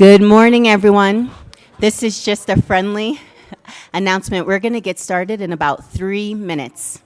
Good morning, everyone. This is just a friendly announcement. We're going to get started in about 3 minutes.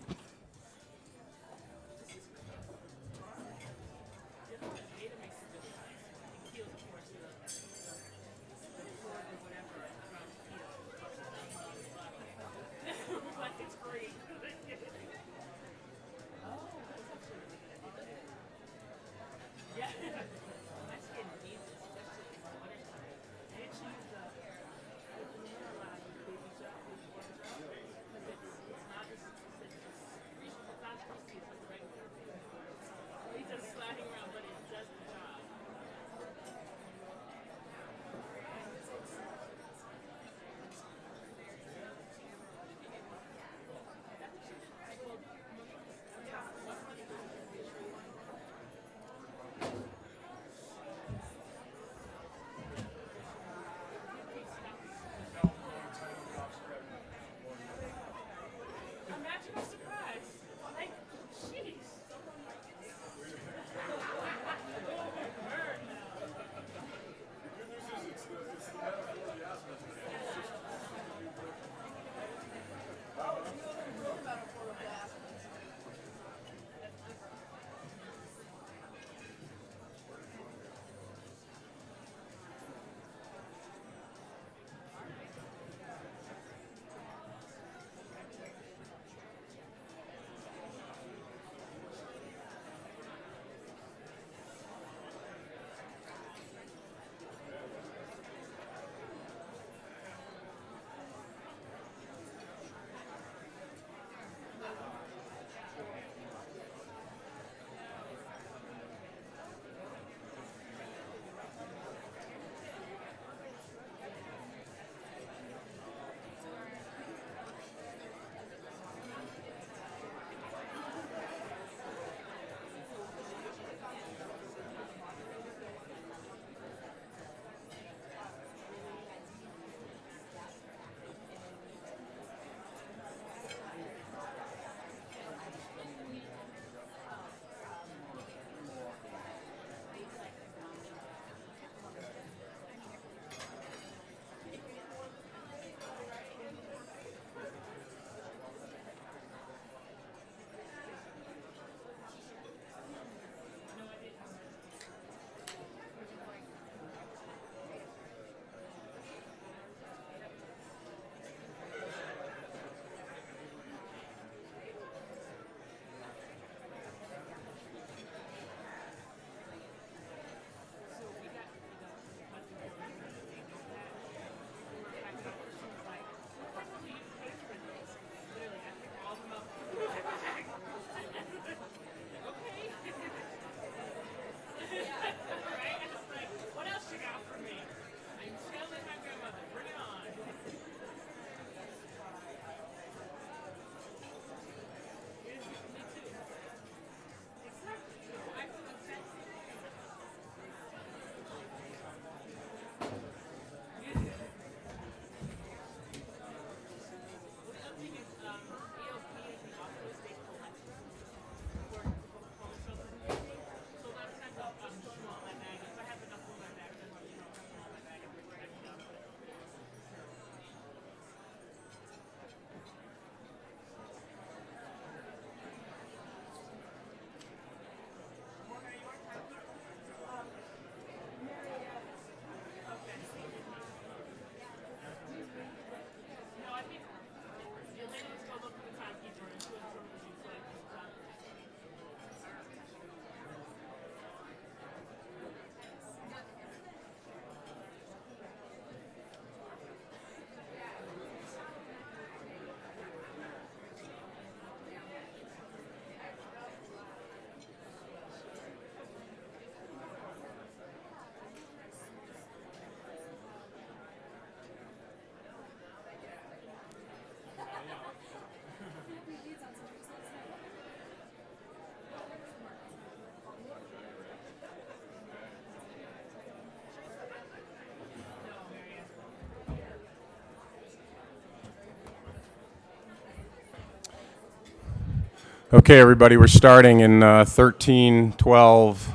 Okay, everybody, we're starting in 13, 12,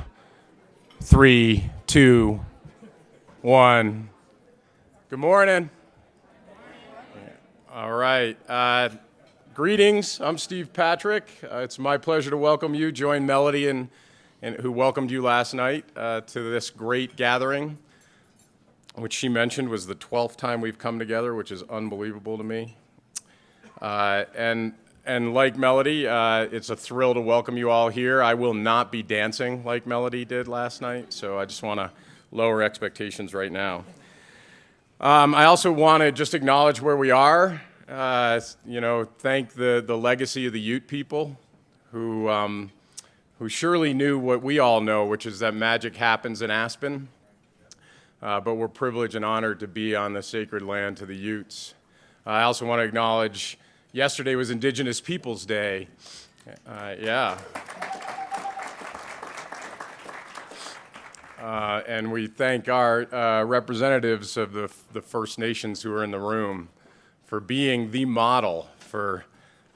3, 2, One. Good morning. All right. Greetings. I'm Steve Patrick. It's my pleasure to welcome you. Join Melody and who welcomed you last night to this great gathering, which she mentioned was the 12th time we've come together, which is unbelievable to me. And like Melody, it's a thrill to welcome you all here. I will not be dancing like Melody did last night, so I just want to lower expectations right now. I also want to just acknowledge where we are. Thank the legacy of the Ute people who surely knew what we all know, which is that magic happens in Aspen. But we're privileged and honored to be on the sacred land to the Utes. I also want to acknowledge yesterday was Indigenous Peoples Day. And we thank our representatives of the First Nations who are in the room for being the model for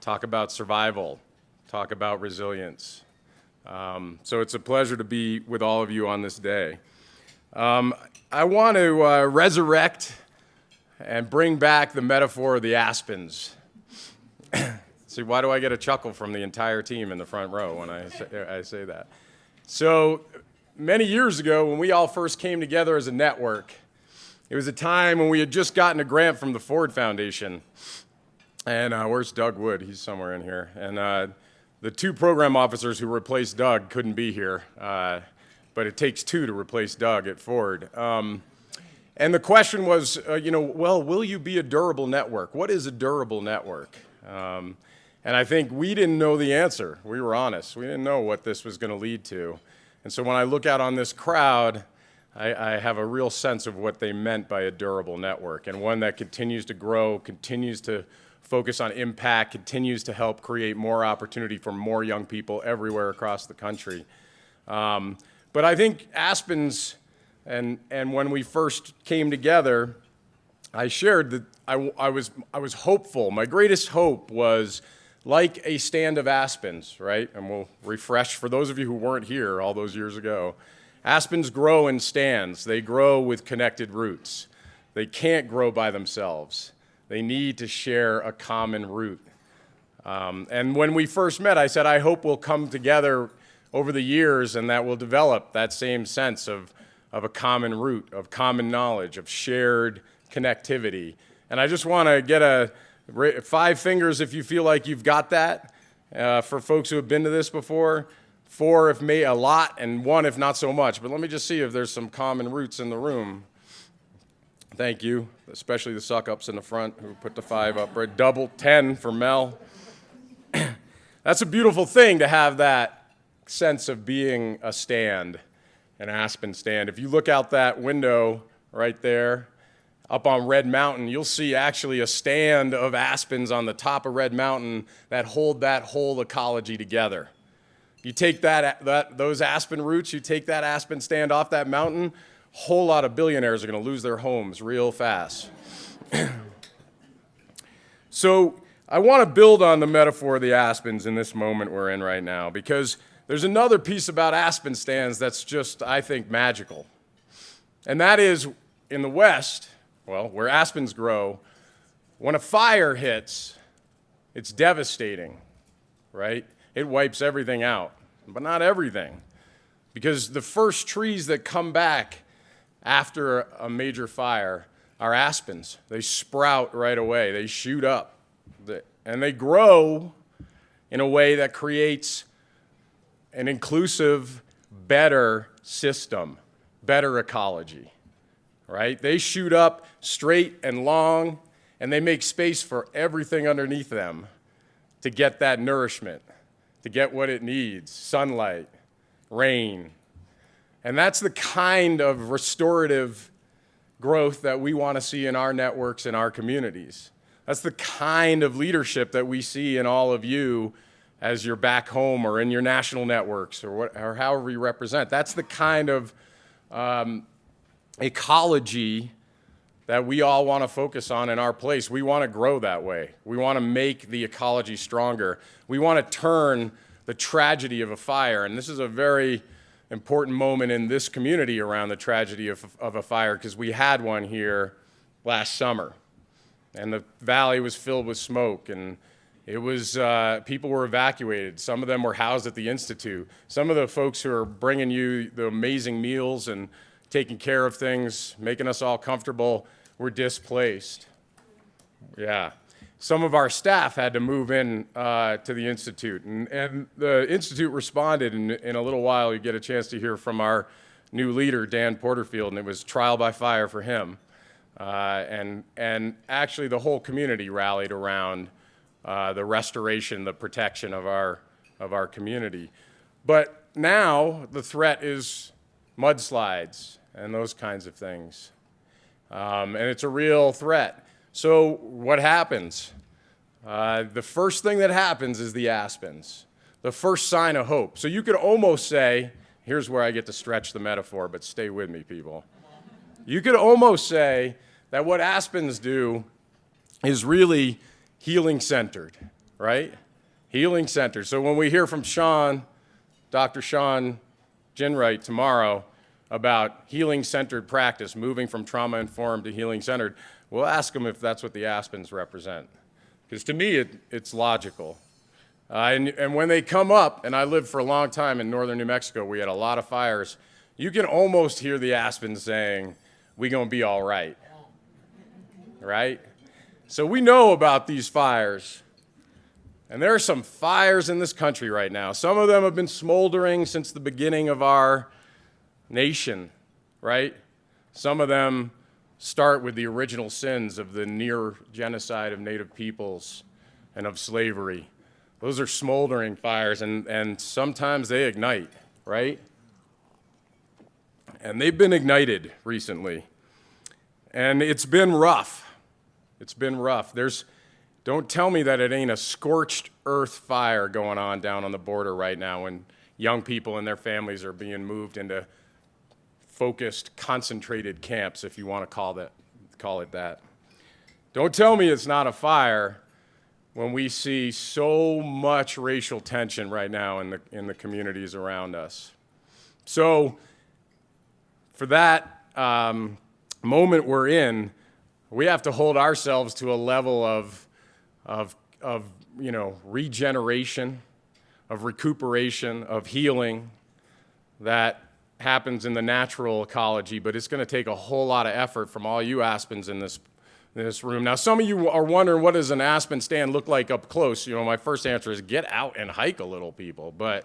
talk about survival, talk about resilience. So it's a pleasure to be with all of you on this day. I want to resurrect and bring back the metaphor of the aspens. See, why do I get a chuckle from the entire team in the front row when I say that? So many years ago, when we all first came together as a network, it was a time when we had just gotten a grant from the Ford Foundation. And where's Doug Wood? He's somewhere in here. And the two program officers who replaced Doug couldn't be here, but it takes two to replace Doug at Ford. And the question was, will you be a durable network? What is a durable network? And I think we didn't know the answer. We were honest. We didn't know what this was going to lead to. And so when I look out on this crowd, I have a real sense of what they meant by a durable network, and one that continues to grow, continues to focus on impact, continues to help create more opportunity for more young people everywhere across the country. But I think Aspen's, and when we first came together, I shared that I was hopeful. My greatest hope was like a stand of aspens, right? And we'll refresh for those of you who weren't here all those years ago. Aspens grow in stands. They grow with connected roots. They can't grow by themselves. They need to share a common root. And when we first met, I said, I hope we'll come together over the years and that we'll develop that same sense of a common root, of common knowledge, of shared connectivity. And I just want to get 5 fingers if you feel like you've got that. For folks who have been to this before, 4 if a lot, and 1 if not so much. But let me just see if there's some common roots in the room. Thank you, especially the suck-ups in the front who put the 5 up. Right, double 10 for Mel. That's a beautiful thing to have that sense of being a stand, an Aspen stand. If you look out that window right there, up on Red Mountain, you'll see actually a stand of aspens on the top of Red Mountain that hold that whole ecology together. You take those aspen roots, you take that aspen stand off that mountain, a whole lot of billionaires are going to lose their homes real fast. So I want to build on the metaphor of the aspens in this moment we're in right now, because there's another piece about aspen stands that's just, I think, magical. And that is, in the West, where aspens grow, when a fire hits, it's devastating, right? It wipes everything out, but not everything. Because the first trees that come back after a major fire are aspens. They sprout right away. They shoot up. And they grow in a way that creates an inclusive, better system, better ecology. Right? They shoot up straight and long, and they make space for everything underneath them to get that nourishment, to get what it needs, sunlight, rain. And that's the kind of restorative growth that we want to see in our networks and our communities. That's the kind of leadership that we see in all of you as you're back home or in your national networks or however you represent. That's the kind of ecology that we all want to focus on in our place. We want to grow that way. We want to make the ecology stronger. We want to turn the tragedy of a fire, and this is a very important moment in this community around the tragedy of a fire, because we had one here last summer. And the valley was filled with smoke, and it was, people were evacuated. Some of them were housed at the Institute. Some of the folks who are bringing you the amazing meals and taking care of things, making us all comfortable, were displaced. Yeah. Some of our staff had to move in to the Institute, and the Institute responded. In a little while, you get a chance to hear from our new leader, Dan Porterfield, and it was trial by fire for him. And actually the whole community rallied around the restoration, the protection of our community. But now the threat is mudslides and those kinds of things. And it's a real threat. So what happens? The first thing that happens is the aspens, the first sign of hope. So you could almost say, here's where I get to stretch the metaphor, but stay with me, people. You could almost say that what aspens do is really healing-centered, right? Healing-centered. So when we hear from Sean, Dr. Sean Ginwright tomorrow about healing-centered practice, moving from trauma-informed to healing-centered, we'll ask him if that's what the aspens represent. Because to me, it's logical. And when they come up, and I lived for a long time in northern New Mexico, we had a lot of fires, you can almost hear the aspens saying, "We gonna be all right." Right? So we know about these fires. And there are some fires in this country right now. Some of them have been smoldering since the beginning of our nation, right? Some of them start with the original sins of the near genocide of Native peoples and of slavery. Those are smoldering fires, and sometimes they ignite, right? And they've been ignited recently. And it's been rough. It's been rough. Don't tell me that it ain't a scorched earth fire going on down on the border right now when young people and their families are being moved into focused, concentrated camps, if you want to call it that. Don't tell me it's not a fire when we see so much racial tension right now in the communities around us. So for that moment we're in, we have to hold ourselves to a level of regeneration, of recuperation, of healing that happens in the natural ecology, but it's going to take a whole lot of effort from all you aspens in this room. Now, some of you are wondering, what does an aspen stand look like up close? My first answer is get out and hike a little, people. But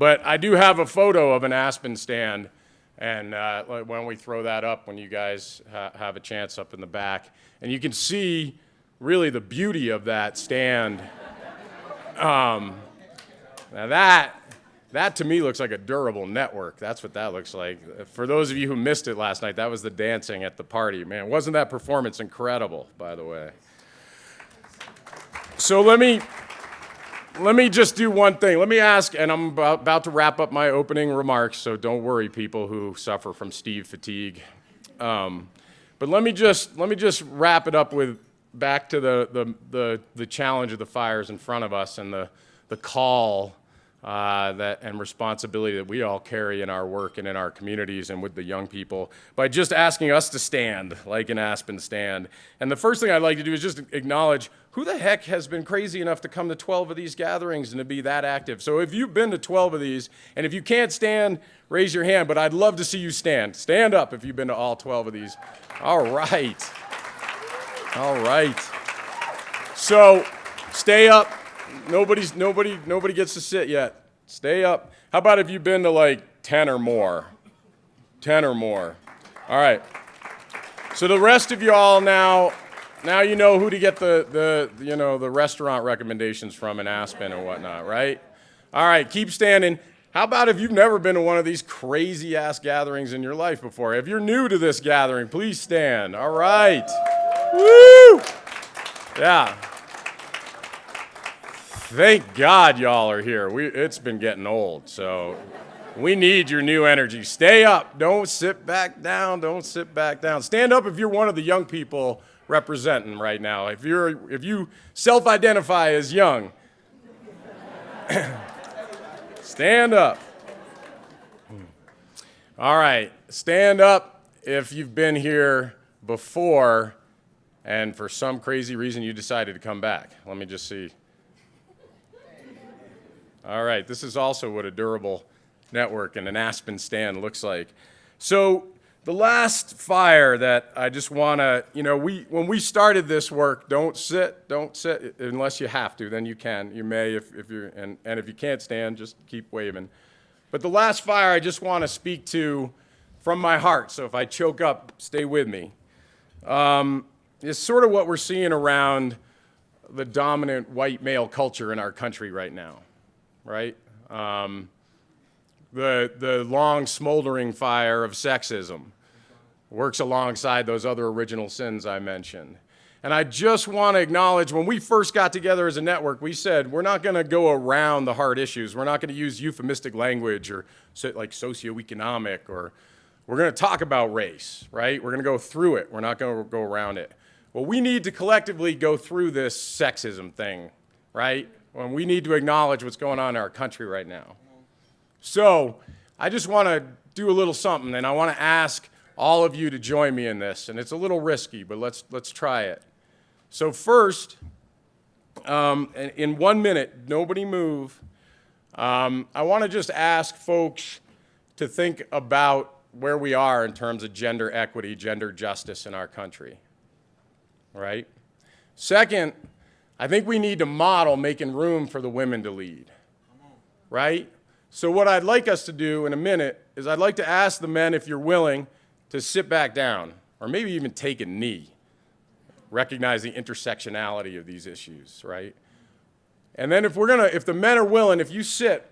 I do have a photo of an aspen stand. And why don't we throw that up when you guys have a chance up in the back. And you can see really the beauty of that stand. Now that to me looks like a durable network. That's what that looks like. For those of you who missed it last night, that was the dancing at the party. Man, wasn't that performance incredible, by the way? So let me just do one thing. Let me ask, and I'm about to wrap up my opening remarks, so don't worry, people who suffer from Steve fatigue. But let me just wrap it up with back to the challenge of the fires in front of us and the call and responsibility that we all carry in our work and in our communities and with the young people by just asking us to stand like an aspen stand. And the first thing I'd like to do is just acknowledge who the heck has been crazy enough to come to 12 of these gatherings and to be that active. So if you've been to 12 of these, and if you can't stand, raise your hand, but I'd love to see you stand. Stand up if you've been to all 12 of these. All right. All right. So stay up. Nobody gets to sit yet. Stay up. How about if you've been to like 10 or more? 10 or more. All right. So the rest of y'all now you know who to get the restaurant recommendations from in Aspen and whatnot, right? All right, keep standing. How about if you've never been to one of these crazy-ass gatherings in your life before? If you're new to this gathering, please stand. All right. Woo! Yeah. Thank God y'all are here. It's been getting old, so we need your new energy. Stay up. Don't sit back down. Don't sit back down. Stand up if you're one of the young people representing right now. If you self-identify as young, stand up. All right, stand up if you've been here before and for some crazy reason you decided to come back. Let me just see. All right, this is also what a durable network and an Aspen stand looks like. So the last fire that I just want to, when we started this work, don't sit unless you have to, then you can. You may if you're, and if you can't stand, just keep waving. But the last fire I just want to speak to from my heart, so if I choke up, stay with me, is sort of what we're seeing around the dominant white male culture in our country right now, right? The long smoldering fire of sexism works alongside those other original sins I mentioned. And I just want to acknowledge when we first got together as a network, we said we're not going to go around the hard issues. We're not going to use euphemistic language or like socioeconomic, or we're going to talk about race, right? We're going to go through it. We're not going to go around it. Well, we need to collectively go through this sexism thing, right? When we need to acknowledge what's going on in our country right now. So I just want to do a little something, and I want to ask all of you to join me in this. And it's a little risky, but let's try it. So first, in 1 minute, nobody move. I want to just ask folks to think about where we are in terms of gender equity, gender justice in our country, right? Second, I think we need to model making room for the women to lead, right? So what I'd like us to do in a minute is I'd like to ask the men if you're willing to sit back down, or maybe even take a knee. Recognize the intersectionality of these issues, right? And then if the men are willing, if you sit,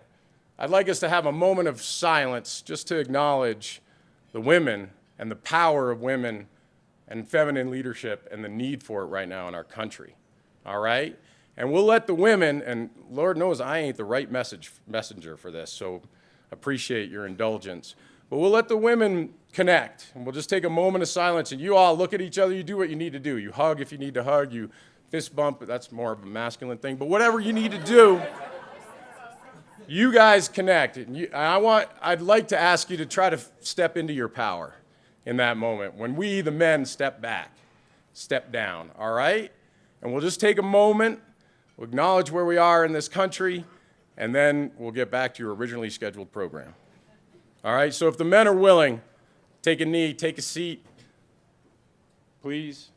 I'd like us to have a moment of silence just to acknowledge the women and the power of women and feminine leadership and the need for it right now in our country, all right? And we'll let the women, and Lord knows I ain't the right messenger for this, so appreciate your indulgence. But we'll let the women connect, and we'll just take a moment of silence, and you all look at each other, you do what you need to do. You hug if you need to hug, you fist bump, that's more of a masculine thing, but whatever you need to do, you guys connect. And I'd like to ask you to try to step into your power in that moment. When we, the men, step back, step down, all right? And we'll just take a moment, we'll acknowledge where we are in this country, and then we'll get back to your originally scheduled program. All right, so if the men are willing, take a knee, take a seat, please.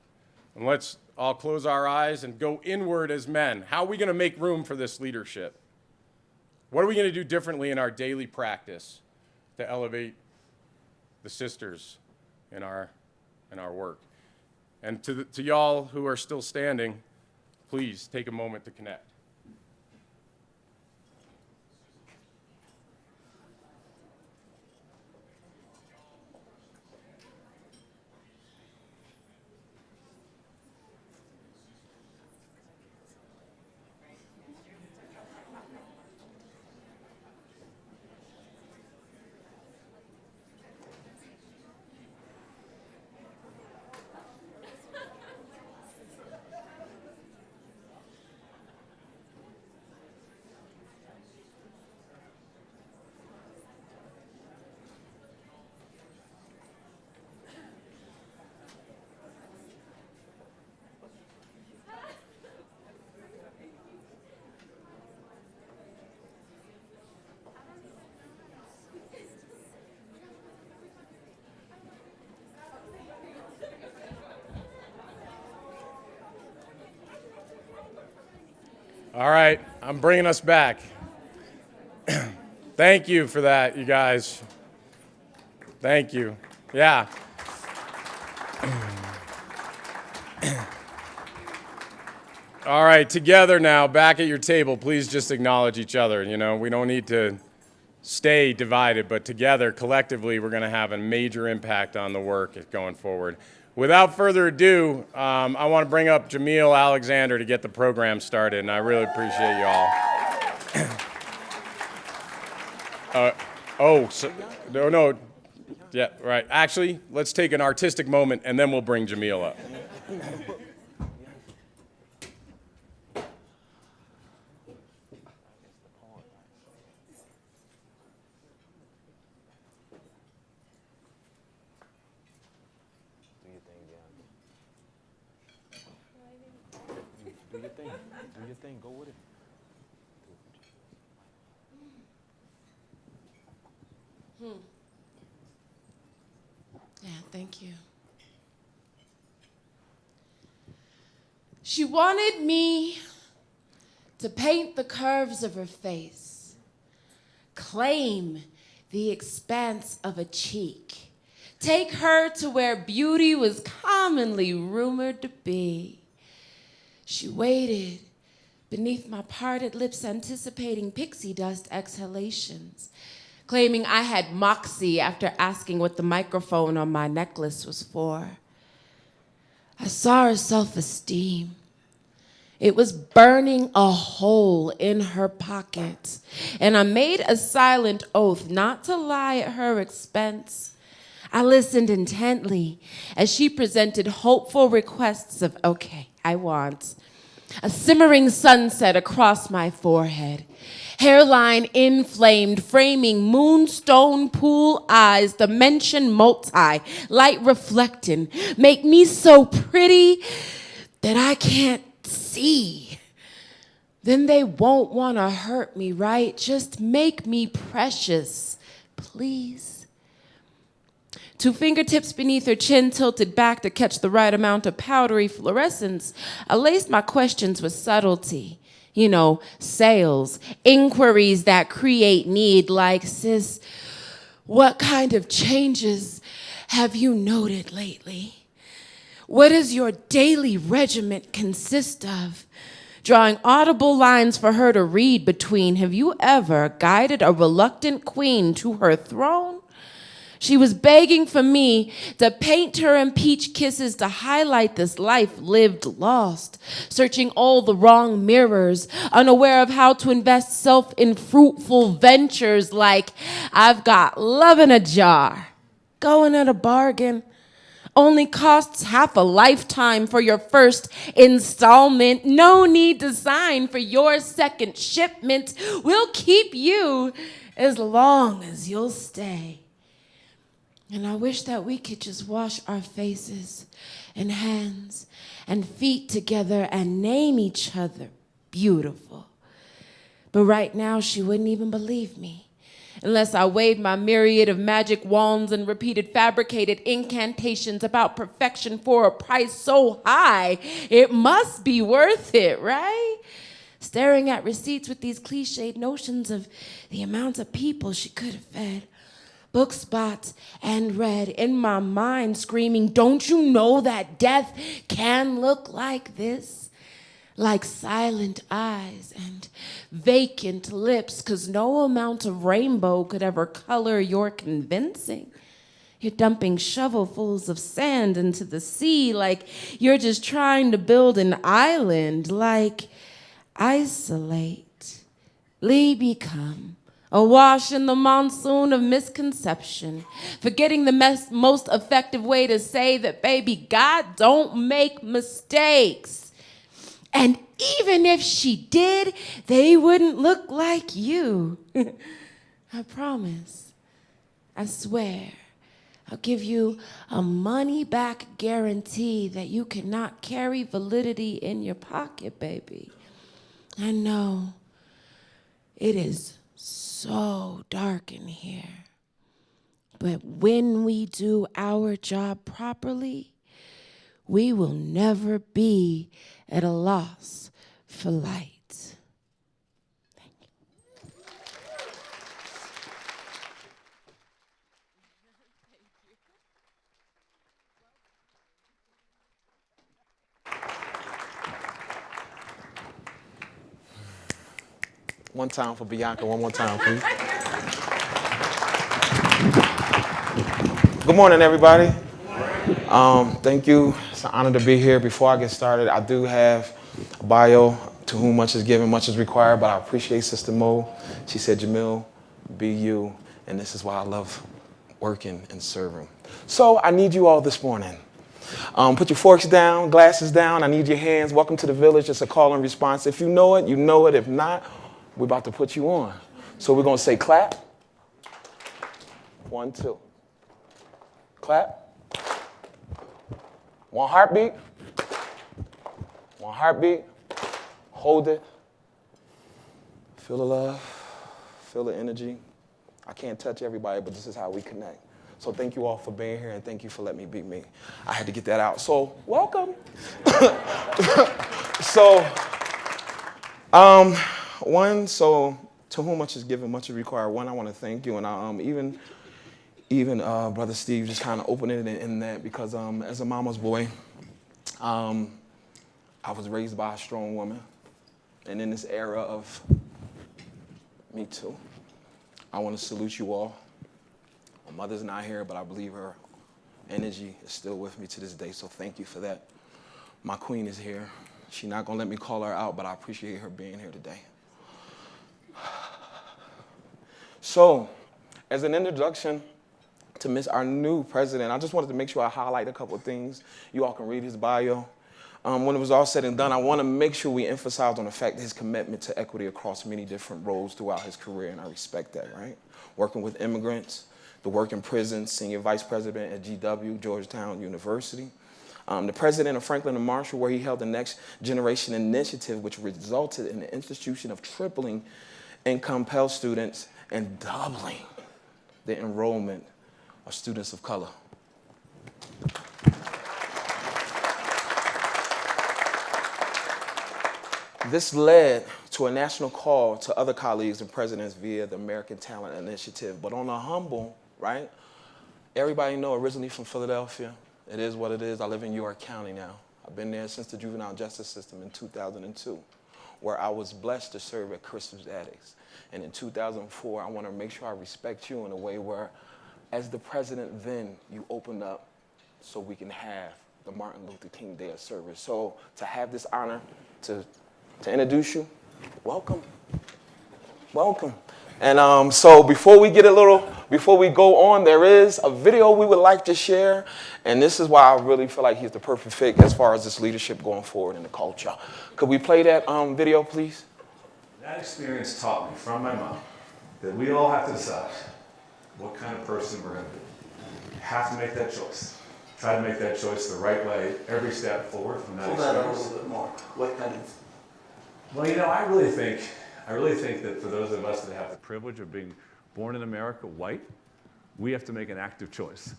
And let's all close our eyes and go inward as men. How are we going to make room for this leadership? What are we going to do differently in our daily practice to elevate the sisters in our work? And to y'all who are still standing, please take a moment to connect. All right, I'm bringing us back. Thank you for that, you guys. Thank you. Yeah. All right, together now, back at your table, please just acknowledge each other. We don't need to stay divided, but together, collectively, we're going to have a major impact on the work going forward. Without further ado, I want to bring up Jamil Alexander to get the program started, and I really appreciate you all. No. Yeah, right. Actually, let's take an artistic moment, and then we'll bring Jamil up. thing. Do your thing. Go with it. Yeah, thank you. She wanted me to paint the curves of her face, claim the expanse of a cheek, take her to where beauty was commonly rumored to be. She waited beneath my parted lips, anticipating pixie dust exhalations, claiming I had moxie after asking what the microphone on my necklace was for. I saw her self-esteem. It was burning a hole in her pocket, and I made a silent oath not to lie at her expense. I listened intently as she presented hopeful requests of, okay, I want a simmering sunset across my forehead, hairline inflamed, framing moonstone pool eyes, dimension multi, light reflecting, make me so pretty that I can't see. Then they won't want to hurt me, right? Just make me precious, please. 2 fingertips beneath her chin tilted back to catch the right amount of powdery fluorescence, I laced my questions with subtlety. You know, sales, inquiries that create need, like, sis, what kind of changes have you noted lately? What does your daily regiment consist of? Drawing audible lines for her to read between. Have you ever guided a reluctant queen to her throne? She was begging for me to paint her in peach kisses to highlight this life lived lost, searching all the wrong mirrors, unaware of how to invest self in fruitful ventures like I've got love in a jar, going at a bargain. Only costs half a lifetime for your first installment. No need to sign for your second shipment. We'll keep you as long as you'll stay. And I wish that we could just wash our faces and hands and feet together and name each other beautiful. But right now, she wouldn't even believe me unless I waved my myriad of magic wands and repeated fabricated incantations about perfection for a price so high, it must be worth it, right? Staring at receipts with these cliched notions of the amount of people she could have fed. Book spots and read, in my mind screaming, don't you know that death can look like this? Like silent eyes and vacant lips, 'cause no amount of rainbow could ever color your convincing. You're dumping shovelfuls of sand into the sea like you're just trying to build an island, like isolate, become, awash in the monsoon of misconception, forgetting the most effective way to say that, baby, God don't make mistakes. And even if she did, they wouldn't look like you. I promise. I swear. I'll give you a money-back guarantee that you cannot carry validity in your pocket, baby. I know it is so dark in here. But when we do our job properly, we will never be at a loss for light. Thank you. One time for Bianca, one more time, please. Good morning, everybody. Thank you. It's an honor to be here. Before I get started, I do have a bio. To whom much is given, much is required, but I appreciate Sister Mo. She said, Jamil, be you, and this is why I love working and serving. So I need you all this morning. Put your forks down, glasses down. I need your hands. Welcome to the village. It's a call and response. If you know it, you know it. If not, we're about to put you on. So we're going to say clap. 1, 2. Clap. 1 heartbeat. 1 heartbeat. hold it, feel the love, feel the energy. I can't touch everybody, but this is how we connect. So thank you all for being here, and thank you for letting me be me. I had to get that out. So welcome. So to whom much is given, much is required. One, I want to thank you, and even Brother Steve just kind of opened it in that, because as a mama's boy, I was raised by a strong woman, and in this era of Me Too, I want to salute you all. My mother's not here, but I believe her energy is still with me to this day, so thank you for that. My queen is here. She's not going to let me call her out, but I appreciate her being here today. So, as an introduction to our new president, I just wanted to make sure I highlight a couple of things. You all can read his bio. When it was all said and done, I want to make sure we emphasize on the fact that his commitment to equity across many different roles throughout his career, and I respect that, right? Working with immigrants, the work in prisons, senior vice president at GW, Georgetown University, the president of Franklin and Marshall, where he held the Next Generation Initiative, which resulted in the institution of tripling income Pell students and doubling the enrollment of students of color. This led to a national call to other colleagues and presidents via the American Talent Initiative. But on a humble, right? Everybody know, originally from Philadelphia. It is what it is. I live in York County now. I've been there since the juvenile justice system in 2002, where I was blessed to serve at Christmas Addicts. And in 2004, I want to make sure I respect you in a way where, as the president then, you opened up so we can have the Martin Luther King Day of Service. So to have this honor to introduce you, welcome, welcome. And so before we go on, there is a video we would like to share, and this is why I really feel like he's the perfect fit as far as this leadership going forward in the culture. Could we play that video, please? That experience taught me from my mom that we all have to decide what kind of person we're going to be. You have to make that choice. Try to make that choice the right way every step forward from that experience. Pull that up a little bit more. What kind of... Well, you know, I really think that for those of us that have the privilege of being born in America, white, we have to make an active choice.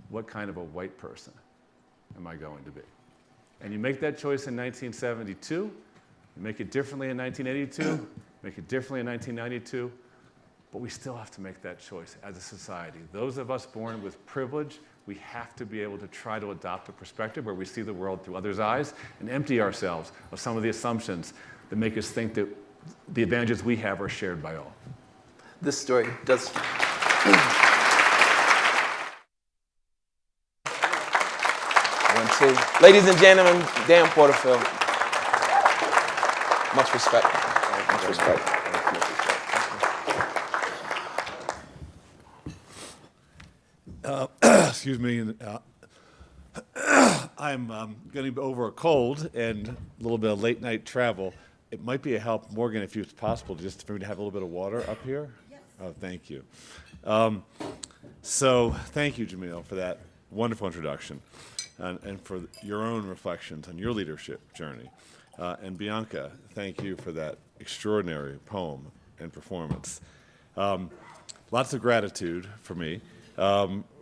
What kind of a white person am I going to be? And you make that choice in 1972, you make it differently in 1982, make it differently in 1992, but we still have to make that choice as a society. Those of us born with privilege, we have to be able to try to adopt a perspective where we see the world through others' eyes and empty ourselves of some of the assumptions that make us think that the advantages we have are shared by all. This story does... One, two. Ladies and gentlemen, Dan Porterfield. Much respect. Much respect. Excuse me. I'm getting over a cold and a little bit of late night travel. It might be a help, Morgan, if it's possible, just for me to have a little bit of water up here. Yes. Oh, thank you. So thank you, Jamil, for that wonderful introduction and for your own reflections on your leadership journey. And Bianca, thank you for that extraordinary poem and performance. Lots of gratitude for me.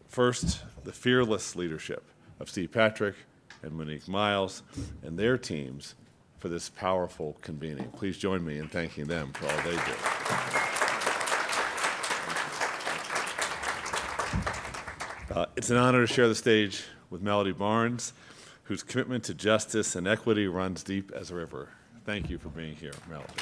First, the fearless leadership of Steve Patrick and Monique Miles and their teams for this powerful convening. Please join me in thanking them for all they do. It's an honor to share the stage with Melody Barnes, whose commitment to justice and equity runs deep as a river. Thank you for being here, Melody.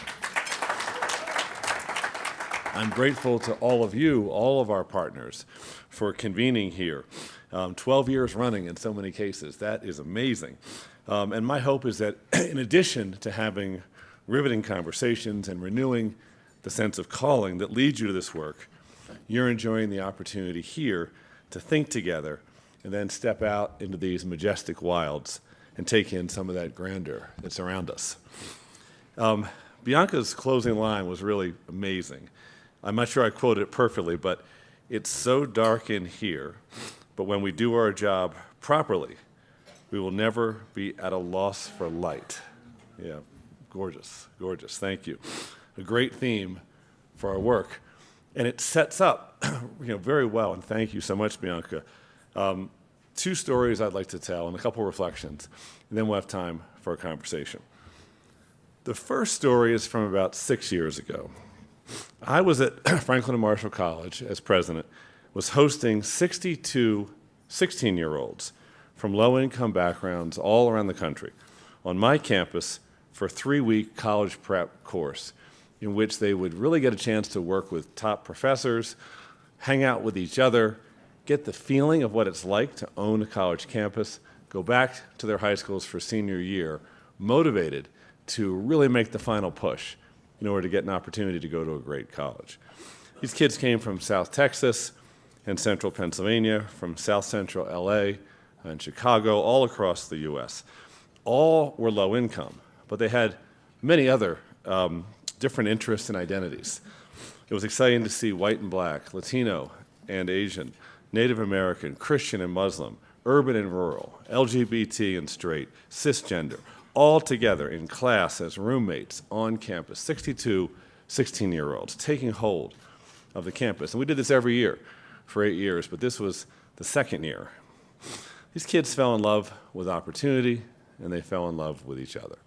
I'm grateful to all of you, all of our partners, for convening here. 12 years running in so many cases. That is amazing. And my hope is that in addition to having riveting conversations and renewing the sense of calling that leads you to this work, you're enjoying the opportunity here to think together and then step out into these majestic wilds and take in some of that grandeur that's around us. Bianca's closing line was really amazing. I'm not sure I quoted it perfectly, but it's so dark in here, but when we do our job properly, we will never be at a loss for light. Yeah, gorgeous, gorgeous. Thank you. A great theme for our work. And it sets up very well, and thank you so much, Bianca. Two stories I'd like to tell and a couple reflections, and then we'll have time for a conversation. The first story is from about 6 years ago. I was at Franklin and Marshall College as president, was hosting 62 16-year-olds from low-income backgrounds all around the country on my campus for a 3-week college prep course in which they would really get a chance to work with top professors, hang out with each other, get the feeling of what it's like to own a college campus, go back to their high schools for senior year, motivated to really make the final push in order to get an opportunity to go to a great college. These kids came from South Texas and Central Pennsylvania, from South Central LA and Chicago, all across the US. All were low income, but they had many other different interests and identities. It was exciting to see white and black, Latino and Asian, Native American, Christian and Muslim, urban and rural, LGBT and straight, cisgender, all together in class as roommates on campus, 62 16-year-olds taking hold of the campus. And we did this every year for 8 years, but this was the second year. These kids fell in love with opportunity, and they fell in love with each other.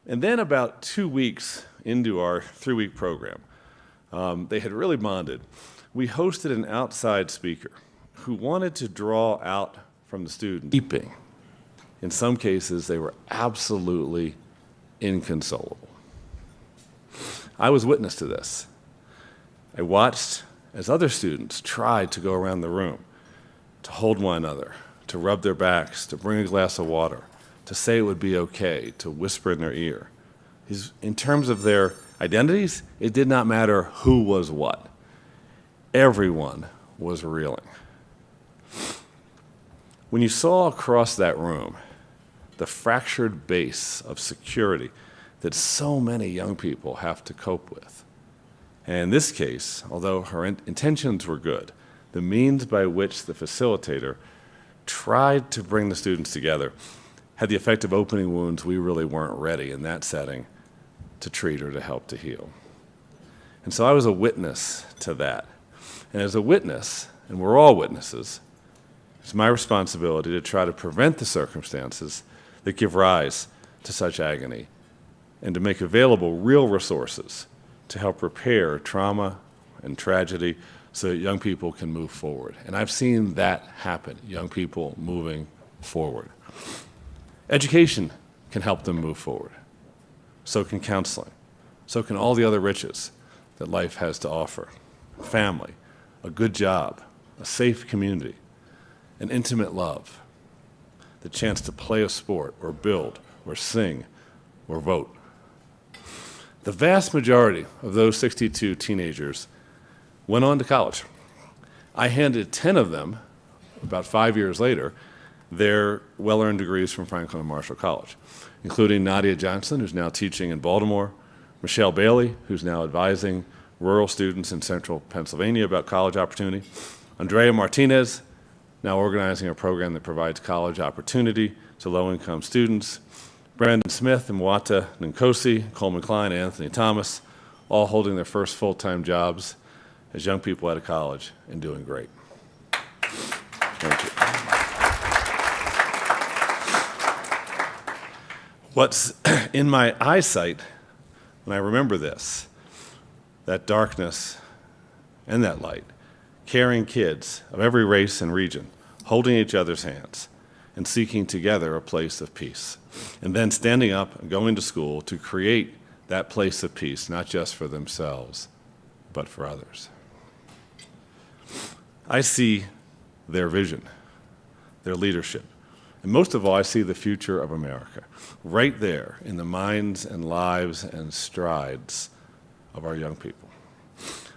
And then about 2 weeks into our 3-week program, they had really bonded. We hosted an outside speaker who wanted to draw out from the students, weeping. In some cases, they were absolutely inconsolable. I was witness to this. I watched as other students tried to go around the room, to hold one another, to rub their backs, to bring a glass of water, to say it would be okay, to whisper in their ear. In terms of their identities, it did not matter who was what. Everyone was reeling. When you saw across that room the fractured base of security that so many young people have to cope with, and in this case, although her intentions were good, the means by which the facilitator tried to bring the students together had the effect of opening wounds we really weren't ready in that setting to treat or to help to heal. And so I was a witness to that. And as a witness, and we're all witnesses, it's my responsibility to try to prevent the circumstances that give rise to such agony and to make available real resources to help repair trauma and tragedy so that young people can move forward. And I've seen that happen, young people moving forward. Education can help them move forward. So can counseling. So can all the other riches that life has to offer. Family, a good job, a safe community, an intimate love, the chance to play a sport or build or sing or vote. The vast majority of those 62 teenagers went on to college. I handed 10 of them, about 5 years later, their well-earned degrees from Franklin and Marshall College, including Nadia Johnson, who's now teaching in Baltimore, Michelle Bailey, who's now advising rural students in central Pennsylvania about college opportunity, Andrea Martinez, now organizing a program that provides college opportunity to low-income students, Brandon Smith and Wata Nkosi, Coleman Klein, and Anthony Thomas, all holding their first full-time jobs as young people out of college and doing great. Thank you. What's in my eyesight when I remember this, that darkness and that light, caring kids of every race and region, holding each other's hands and seeking together a place of peace, and then standing up and going to school to create that place of peace, not just for themselves, but for others. I see their vision, their leadership, and most of all, I see the future of America, right there in the minds and lives and strides of our young people.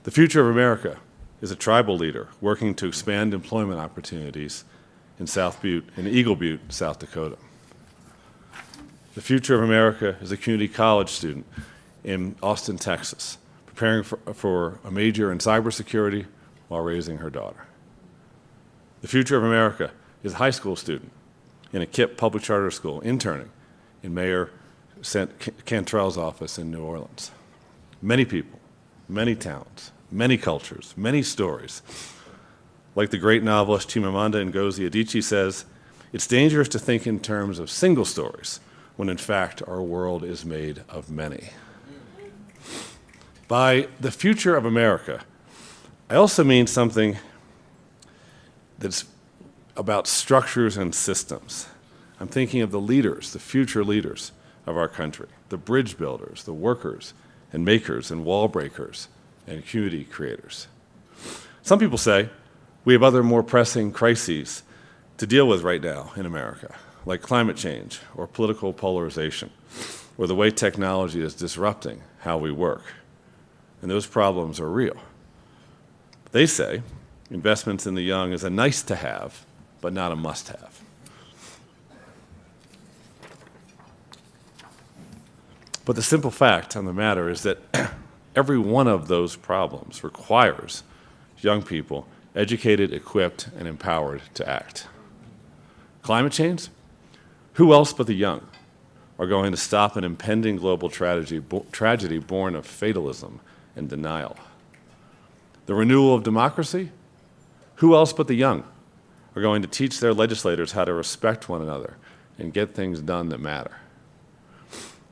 The future of America is a tribal leader working to expand employment opportunities in Eagle Butte, South Dakota. The future of America is a community college student in Austin, Texas, preparing for a major in cybersecurity while raising her daughter. The future of America is a high school student in a KIPP public charter school interning in Mayor Cantrell's office in New Orleans. Many people, many towns, many cultures, many stories. Like the great novelist Chimamanda Ngozi Adichie says, it's dangerous to think in terms of single stories when in fact our world is made of many. By the future of America, I also mean something that's about structures and systems. I'm thinking of the leaders, the future leaders of our country, the bridge builders, the workers and makers and wall breakers and community creators. Some people say we have other more pressing crises to deal with right now in America, like climate change or political polarization, or the way technology is disrupting how we work. And those problems are real. They say investments in the young is a nice to have, but not a must have. But the simple fact on the matter is that every one of those problems requires young people educated, equipped, and empowered to act. Climate change? Who else but the young are going to stop an impending global tragedy born of fatalism and denial? The renewal of democracy? Who else but the young are going to teach their legislators how to respect one another and get things done that matter?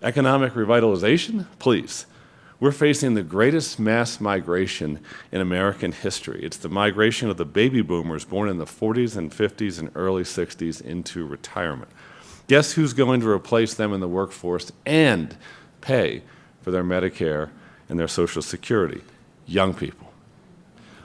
Economic revitalization? Please. We're facing the greatest mass migration in American history. It's the migration of the baby boomers born in the 40s and 50s and early 60s into retirement. Guess who's going to replace them in the workforce and pay for their Medicare and their Social Security? Young people.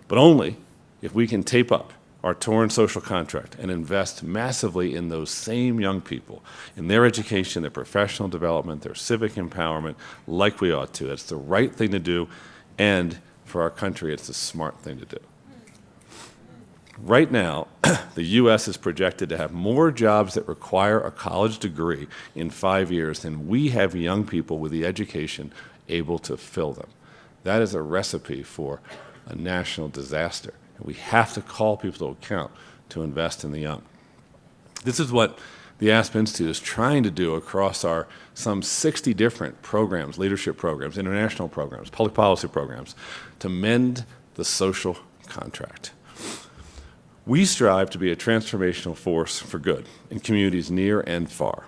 But only if we can tape up our torn social contract and invest massively in those same young people, in their education, their professional development, their civic empowerment, like we ought to. It's the right thing to do, and for our country, it's the smart thing to do. Right now, the U.S. is projected to have more jobs that require a college degree in 5 years than we have young people with the education able to fill them. That is a recipe for a national disaster. We have to call people to account to invest in the young. This is what the Aspen Institute is trying to do across our some 60 different programs, leadership programs, international programs, public policy programs, to mend the social contract. We strive to be a transformational force for good in communities near and far,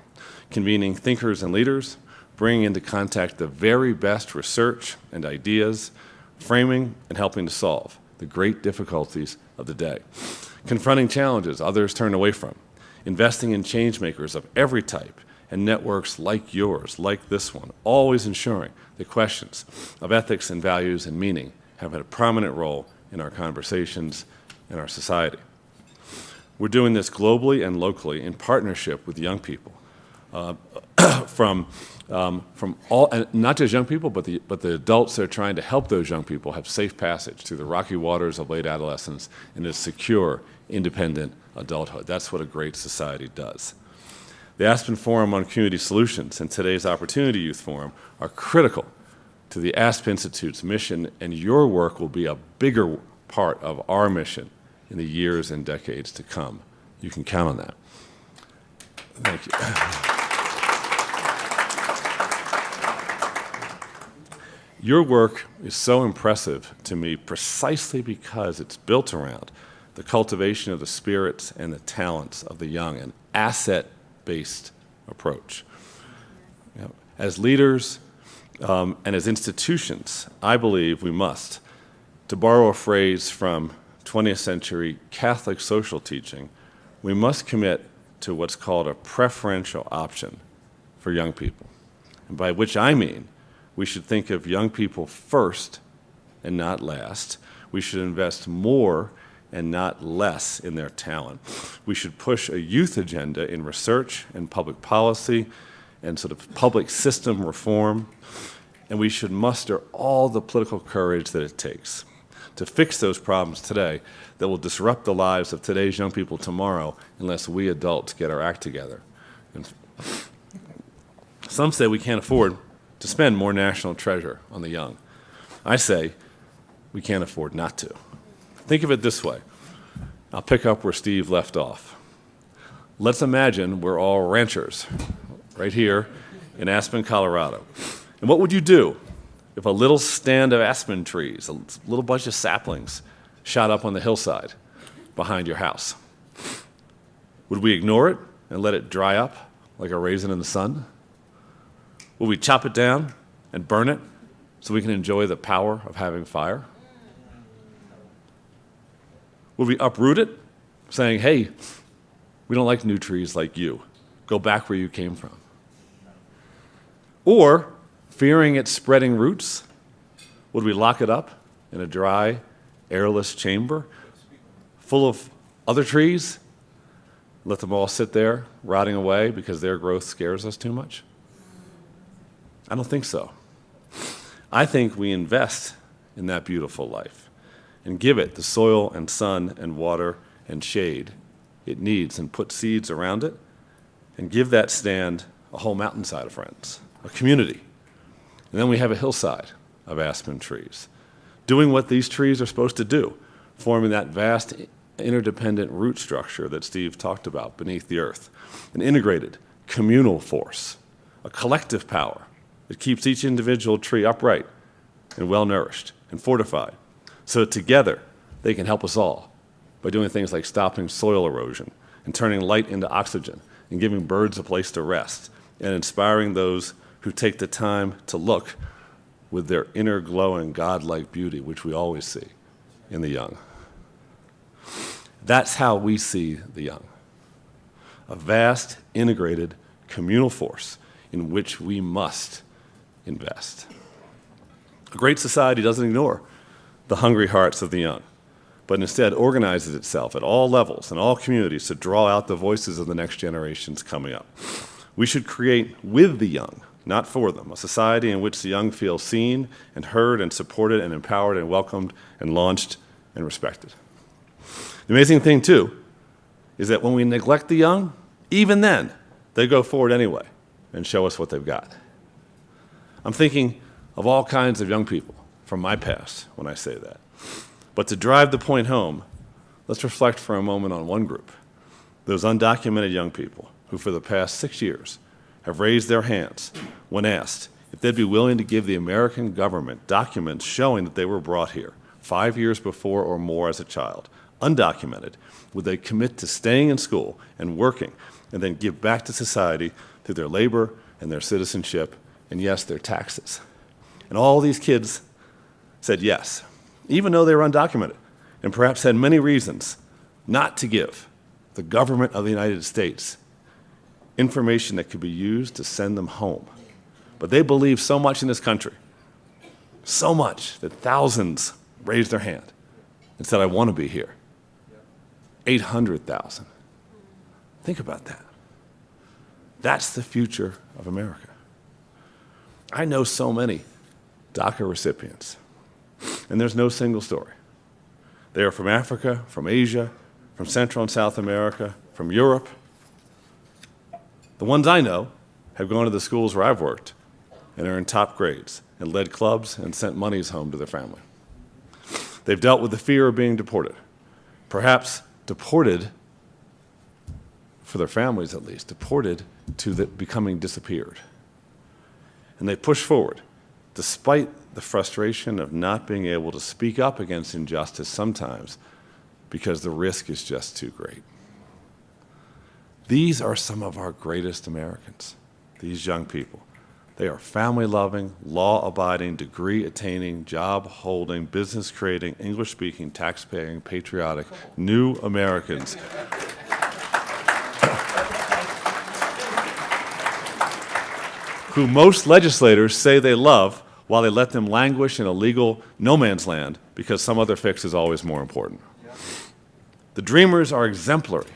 convening thinkers and leaders, bringing into contact the very best research and ideas, framing and helping to solve the great difficulties of the day, confronting challenges others turn away from, investing in change makers of every type and networks like yours, like this one, always ensuring the questions of ethics and values and meaning have had a prominent role in our conversations and our society. We're doing this globally and locally in partnership with young people, from all, and not just young people, but the adults that are trying to help those young people have safe passage through the rocky waters of late adolescence into secure, independent adulthood. That's what a great society does. The Aspen Forum on Community Solutions and today's Opportunity Youth Forum are critical to the Aspen Institute's mission, and your work will be a bigger part of our mission in the years and decades to come. You can count on that. Thank you. Your work is so impressive to me precisely because it's built around the cultivation of the spirits and the talents of the young, an asset-based approach. You know, as leaders and as institutions, I believe we must, to borrow a phrase from 20th century Catholic social teaching, we must commit to what's called a preferential option for young people, and by which I mean we should think of young people first and not last. We should invest more and not less in their talent. We should push a youth agenda in research and public policy and sort of public system reform. And we should muster all the political courage that it takes to fix those problems today that will disrupt the lives of today's young people tomorrow unless we adults get our act together. And some say we can't afford to spend more national treasure on the young. I say we can't afford not to. Think of it this way. I'll pick up where Steve left off. Let's imagine we're all ranchers right here in Aspen, Colorado. And what would you do if a little stand of aspen trees, a little bunch of saplings, shot up on the hillside behind your house? Would we ignore it and let it dry up like a raisin in the sun? Would we chop it down and burn it so we can enjoy the power of having fire? Would we uproot it, saying, hey, we don't like new trees like you. Go back where you came from? Or, fearing its spreading roots, would we lock it up in a dry, airless chamber full of other trees, let them all sit there rotting away because their growth scares us too much? I don't think so. I think we invest in that beautiful life and give it the soil and sun and water and shade it needs and put seeds around it and give that stand a whole mountainside of friends, a community. And then we have a hillside of aspen trees, doing what these trees are supposed to do, forming that vast interdependent root structure that Steve talked about beneath the earth, an integrated communal force, a collective power that keeps each individual tree upright and well-nourished and fortified, so that together they can help us all by doing things like stopping soil erosion and turning light into oxygen and giving birds a place to rest and inspiring those who take the time to look with their inner glowing godlike beauty, which we always see in the young. That's how we see the young, a vast, integrated, communal force in which we must invest. A great society doesn't ignore the hungry hearts of the young, but instead organizes itself at all levels and all communities to draw out the voices of the next generations coming up. We should create with the young, not for them, a society in which the young feel seen and heard and supported and empowered and welcomed and launched and respected. The amazing thing, too, is that when we neglect the young, even then, they go forward anyway and show us what they've got. I'm thinking of all kinds of young people from my past when I say that. But to drive the point home, let's reflect for a moment on one group, those undocumented young people who for the past 6 years have raised their hands when asked if they'd be willing to give the American government documents showing that they were brought here 5 years before or more as a child, undocumented, would they commit to staying in school and working and then give back to society through their labor and their citizenship and, yes, their taxes. And all these kids said yes, even though they were undocumented and perhaps had many reasons not to give the government of the United States information that could be used to send them home. But they believe so much in this country, so much that thousands raised their hand and said, I want to be here. 800,000. Think about that. That's the future of America. I know so many DACA recipients, and there's no single story. They are from Africa, from Asia, from Central and South America, from Europe. The ones I know have gone to the schools where I've worked and are in top grades and led clubs and sent monies home to their family. They've dealt with the fear of being deported, perhaps deported, for their families at least, deported to becoming disappeared. And they push forward, despite the frustration of not being able to speak up against injustice sometimes because the risk is just too great. These are some of our greatest Americans, these young people. They are family-loving, law-abiding, degree-attaining, job-holding, business-creating, English-speaking, tax-paying, patriotic, new Americans who most legislators say they love while they let them languish in a legal no-man's land because some other fix is always more important. The dreamers are exemplary,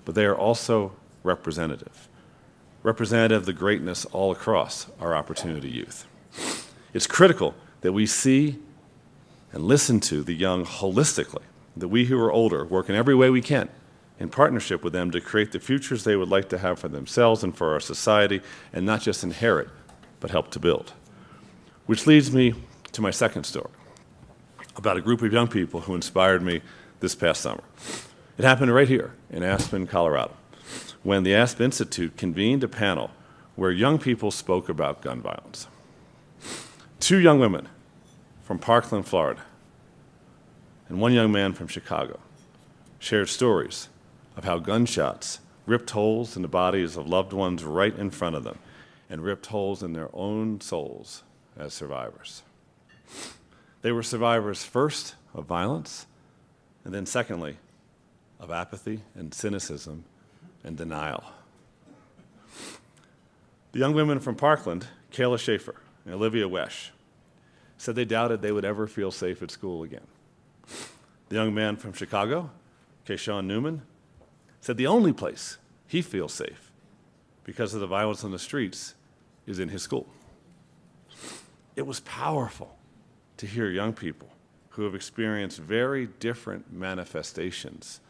but they are also representative of the greatness all across our opportunity youth. It's critical that we see and listen to the young holistically, that we who are older work in every way we can in partnership with them to create the futures they would like to have for themselves and for our society, and not just inherit, but help to build. Which leads me to my second story about a group of young people who inspired me this past summer. It happened right here in Aspen, Colorado, when the Aspen Institute convened a panel where young people spoke about gun violence. Two young women from Parkland, Florida, and one young man from Chicago shared stories of how gunshots ripped holes in the bodies of loved ones right in front of them and ripped holes in their own souls as survivors. They were survivors first of violence, and then secondly, of apathy and cynicism and denial. The young women from Parkland, Kayla Schaefer and Olivia Wesh, said they doubted they would ever feel safe at school again. The young man from Chicago, Keyshawn Newman, said the only place he feels safe because of the violence on the streets is in his school. It was powerful to hear young people who have experienced very different manifestations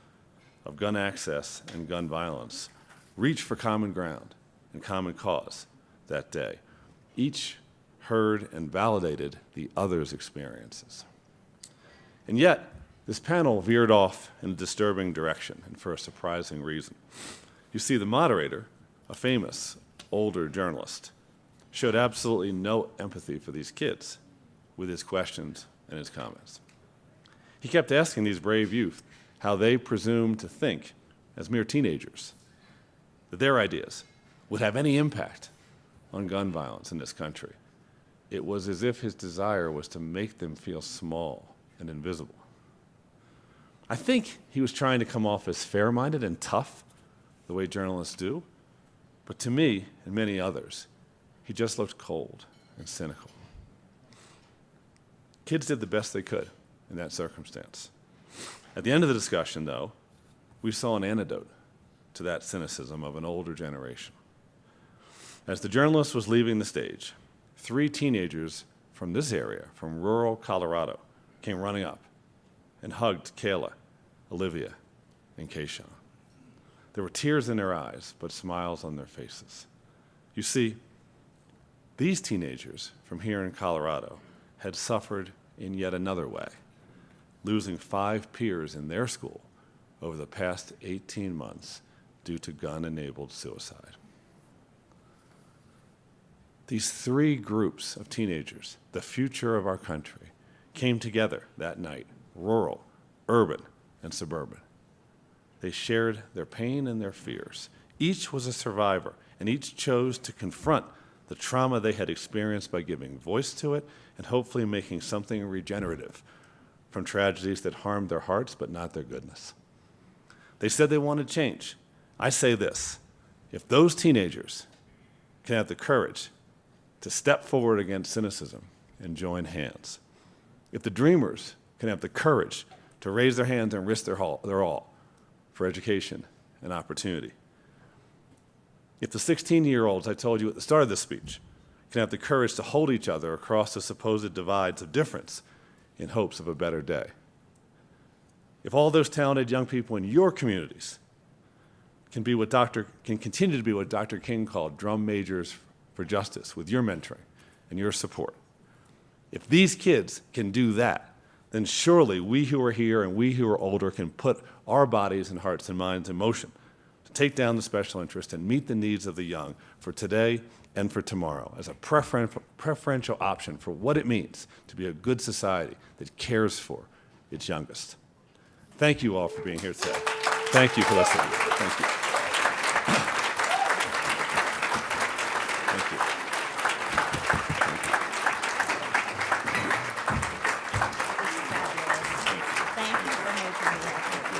of gun access and gun violence reach for common ground and common cause that day. Each heard and validated the other's experiences. And yet, this panel veered off in a disturbing direction, and for a surprising reason. You see, the moderator, a famous older journalist, showed absolutely no empathy for these kids with his questions and his comments. He kept asking these brave youth how they presumed to think, as mere teenagers, that their ideas would have any impact on gun violence in this country. It was as if his desire was to make them feel small and invisible. I think he was trying to come off as fair-minded and tough, the way journalists do, but to me and many others, he just looked cold and cynical. Kids did the best they could in that circumstance. At the end of the discussion, though, we saw an antidote to that cynicism of an older generation. As the journalist was leaving the stage, 3 teenagers from this area, from rural Colorado, came running up and hugged Kayla, Olivia, and Keyshawn. There were tears in their eyes, but smiles on their faces. You see, these teenagers from here in Colorado had suffered in yet another way, losing 5 peers in their school over the past 18 months due to gun-enabled suicide. These 3 groups of teenagers, the future of our country, came together that night, rural, urban, and suburban. They shared their pain and their fears. Each was a survivor, and each chose to confront the trauma they had experienced by giving voice to it and hopefully making something regenerative from tragedies that harmed their hearts but not their goodness. They said they wanted change. I say this: if those teenagers can have the courage to step forward against cynicism and join hands, if the dreamers can have the courage to raise their hands and risk their all for education and opportunity, if the 16-year-olds I told you at the start of this speech can have the courage to hold each other across the supposed divides of difference in hopes of a better day, if all those talented young people in your communities can continue to be what Dr. King called drum majors for justice with your mentoring and your support, if these kids can do that, then surely we who are here and we who are older can put our bodies and hearts and minds in motion to take down the special interest and meet the needs of the young for today and for tomorrow as a preferential option for what it means to be a good society that cares for its youngest. Thank you all for being here today. Thank you for listening. Thank you. Thank you. Thank you for making me happy.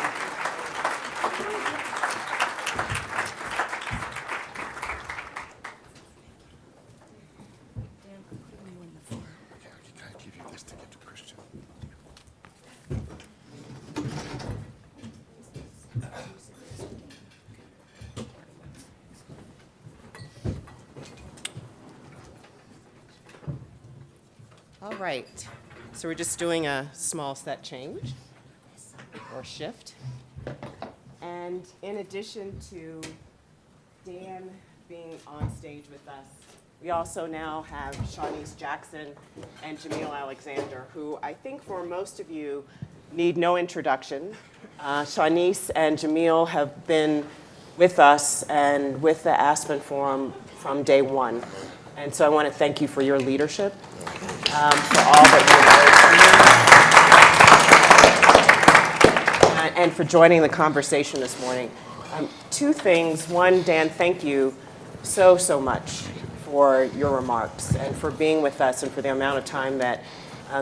Can I give you this to give to Christian? All right, so we're just doing a small set change or shift. And in addition to Dan being on stage with us, we also now have Shawnice Jackson and Jamil Alexander, who I think for most of you need no introduction. Shawnice and Jamil have been with us and with the Aspen Forum from day one. And so I want to thank you for your leadership, for all that you've done, and for joining the conversation this morning. Two things. One, Dan, thank you so much for your remarks and for being with us and for the amount of time that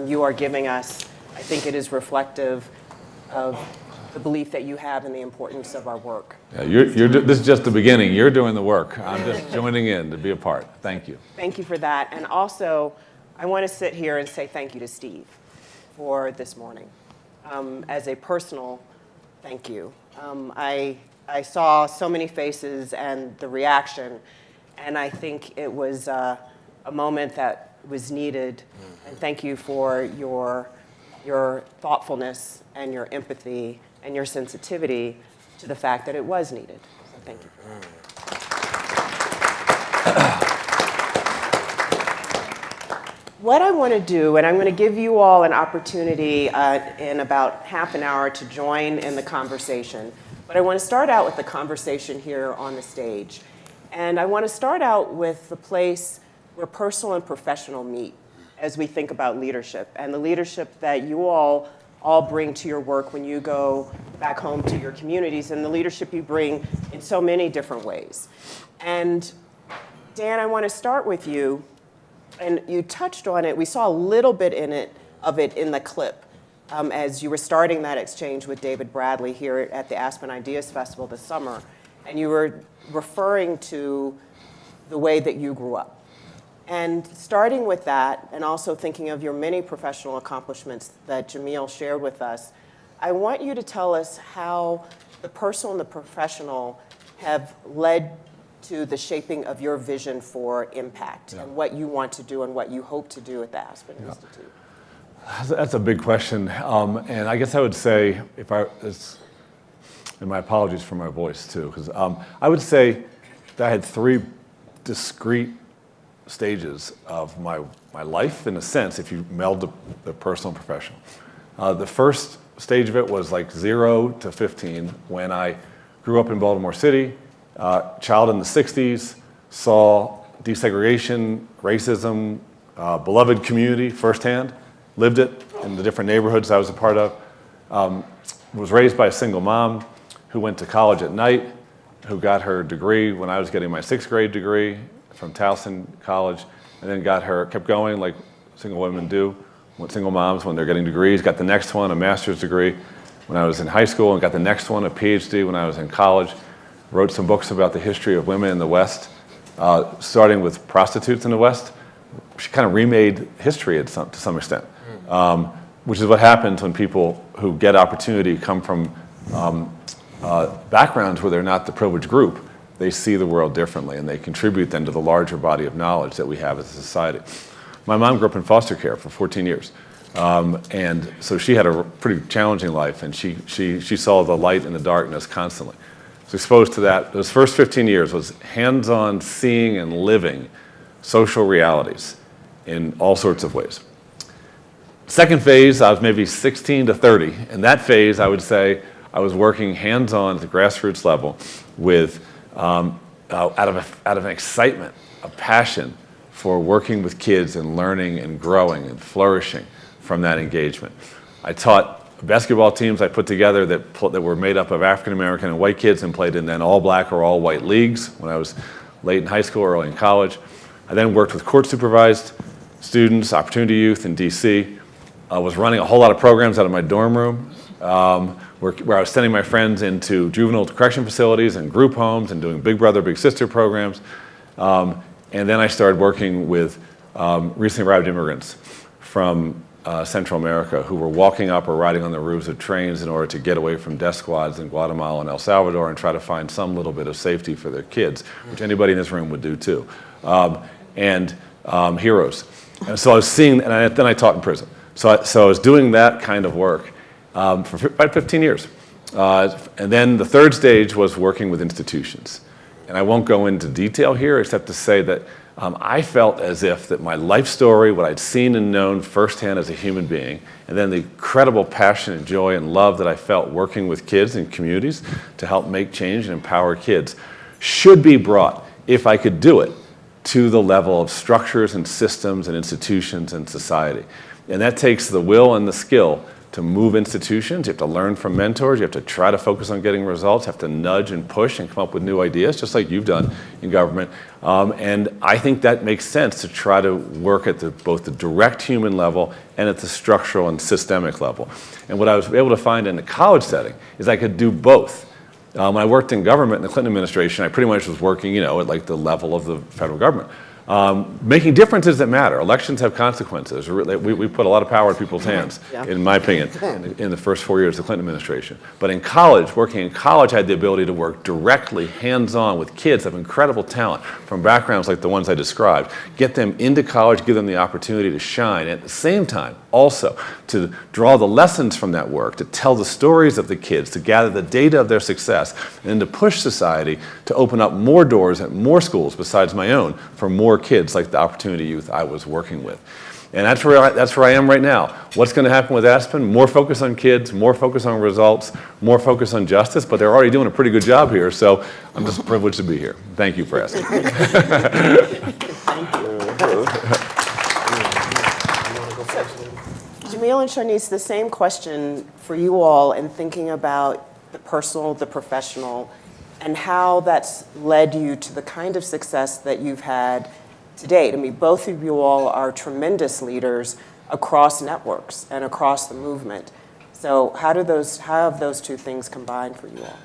you are giving us. I think it is reflective of the belief that you have in the importance of our work. Yeah, this is just the beginning. You're doing the work. I'm just joining in to be a part. Thank you. Thank you for that. And also, I want to sit here and say thank you to Steve for this morning. As a personal thank you. I saw so many faces and the reaction, and I think it was a moment that was needed. And thank you for your thoughtfulness and your empathy and your sensitivity to the fact that it was needed. So thank you for that. What I want to do, and I'm going to give you all an opportunity in about half an hour to join in the conversation, but I want to start out with the conversation here on the stage. And I want to start out with the place where personal and professional meet as we think about leadership and the leadership that you all bring to your work when you go back home to your communities and the leadership you bring in so many different ways. And Dan, I want to start with you. And you touched on it. We saw a little bit of it in the clip as you were starting that exchange with David Bradley here at the Aspen Ideas Festival this summer. And you were referring to the way that you grew up. And starting with that, and also thinking of your many professional accomplishments that Jamil shared with us, I want you to tell us how the personal and the professional have led to the shaping of your vision for impact and what you want to do and what you hope to do at the Aspen Institute. That's a big question. And I guess I would say, and my apologies for my voice too, because I would say that I had three discrete stages of my life, in a sense, if you meld the personal and professional. The first stage of it was like 0 to 15, when I grew up in Baltimore City, child in the 60s, saw desegregation, racism, beloved community firsthand, lived it in the different neighborhoods I was a part of, was raised by a single mom who went to college at night, who got her degree when I was getting my 6th grade degree from Towson College, and then kept going like single women do, single moms when they're getting degrees, got the next one, a master's degree when I was in high school, and got the next one, a PhD when I was in college. Wrote some books about the history of women in the West, starting with prostitutes in the West. She kind of remade history to some extent, which is what happens when people who get opportunity come from backgrounds where they're not the privileged group. They see the world differently, and they contribute then to the larger body of knowledge that we have as a society. My mom grew up in foster care for 14 years, and so she had a pretty challenging life, and she saw the light and the darkness constantly. So exposed to that, those first 15 years was hands-on seeing and living social realities in all sorts of ways. Second phase, I was maybe 16 to 30. In that phase, I would say I was working hands-on at the grassroots level with out of an excitement, a passion for working with kids and learning and growing and flourishing from that engagement. I taught basketball teams I put together that were made up of African American and white kids and played in then all black or all white leagues when I was late in high school, early in college. I then worked with court supervised students, Opportunity Youth in DC. I was running a whole lot of programs out of my dorm room, where I was sending my friends into juvenile correction facilities and group homes and doing Big Brother, Big Sister programs. And then I started working with recently arrived immigrants from Central America who were walking up or riding on the roofs of trains in order to get away from death squads in Guatemala and El Salvador and try to find some little bit of safety for their kids, which anybody in this room would do too. Heroes. And so I was seeing, and then I taught in prison. So I was doing that kind of work for about 15 years. And then the third stage was working with institutions. And I won't go into detail here except to say that I felt as if that my life story, what I'd seen and known firsthand as a human being, and then the incredible passion and joy and love that I felt working with kids and communities to help make change and empower kids, should be brought, if I could do it, to the level of structures and systems and institutions and society. And that takes the will and the skill to move institutions. You have to learn from mentors. You have to try to focus on getting results. You have to nudge and push and come up with new ideas, just like you've done in government. And I think that makes sense to try to work at both the direct human level and at the structural and systemic level. And what I was able to find in the college setting is I could do both. When I worked in government in the Clinton administration, I pretty much was working, at like the level of the federal government. Making differences that matter. Elections have consequences. We put a lot of power in people's hands, in my opinion, in the first 4 years of the Clinton administration. But in college, working in college, I had the ability to work directly, hands-on with kids of incredible talent from backgrounds like the ones I described. Get them into college, give them the opportunity to shine. At the same time, also, to draw the lessons from that work, to tell the stories of the kids, to gather the data of their success, and to push society to open up more doors at more schools besides my own for more kids like the Opportunity Youth I was working with. And that's where I am right now. What's going to happen with Aspen? More focus on kids, more focus on results, more focus on justice, but they're already doing a pretty good job here, so I'm just privileged to be here. Thank you for asking. Thank you. Jamil and Shanice, the same question for you all in thinking about the personal, the professional, and how that's led you to the kind of success that you've had to date. I mean, both of you all are tremendous leaders across networks and across the movement. So how have those two things combined for you all?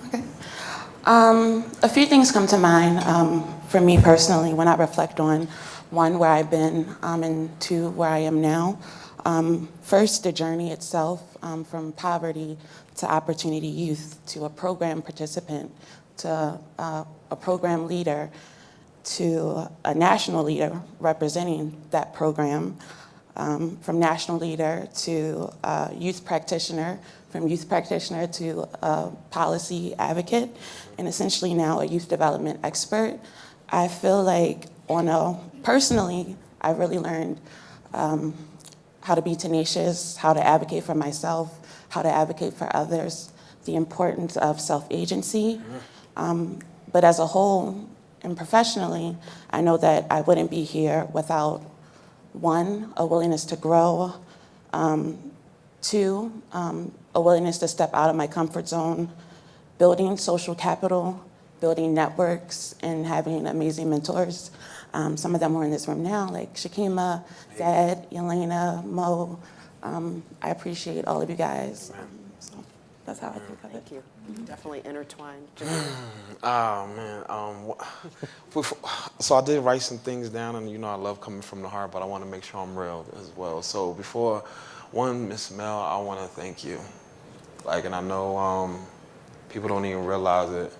Okay. A few things come to mind for me personally when I reflect on, one, where I've been, and two, where I am now. First, the journey itself, from poverty to Opportunity Youth, to a program participant, to a program leader, to a national leader representing that program, from national leader to youth practitioner, from youth practitioner to a policy advocate, and essentially now a youth development expert. I feel like personally, I really learned how to be tenacious, how to advocate for myself, how to advocate for others, the importance of self-agency. But as a whole and professionally, I know that I wouldn't be here without, one, a willingness to grow, two, a willingness to step out of my comfort zone, building social capital, building networks, and having amazing mentors. Some of them are in this room now, like Shakima, Zed, Elena, Mo. I appreciate all of you guys. So that's how I think of it. Thank you. Definitely intertwined. Oh, man. So I did write some things down, and I love coming from the heart, but I want to make sure I'm real as well. So before, Miss Mel, I want to thank you. And I know people don't even realize it,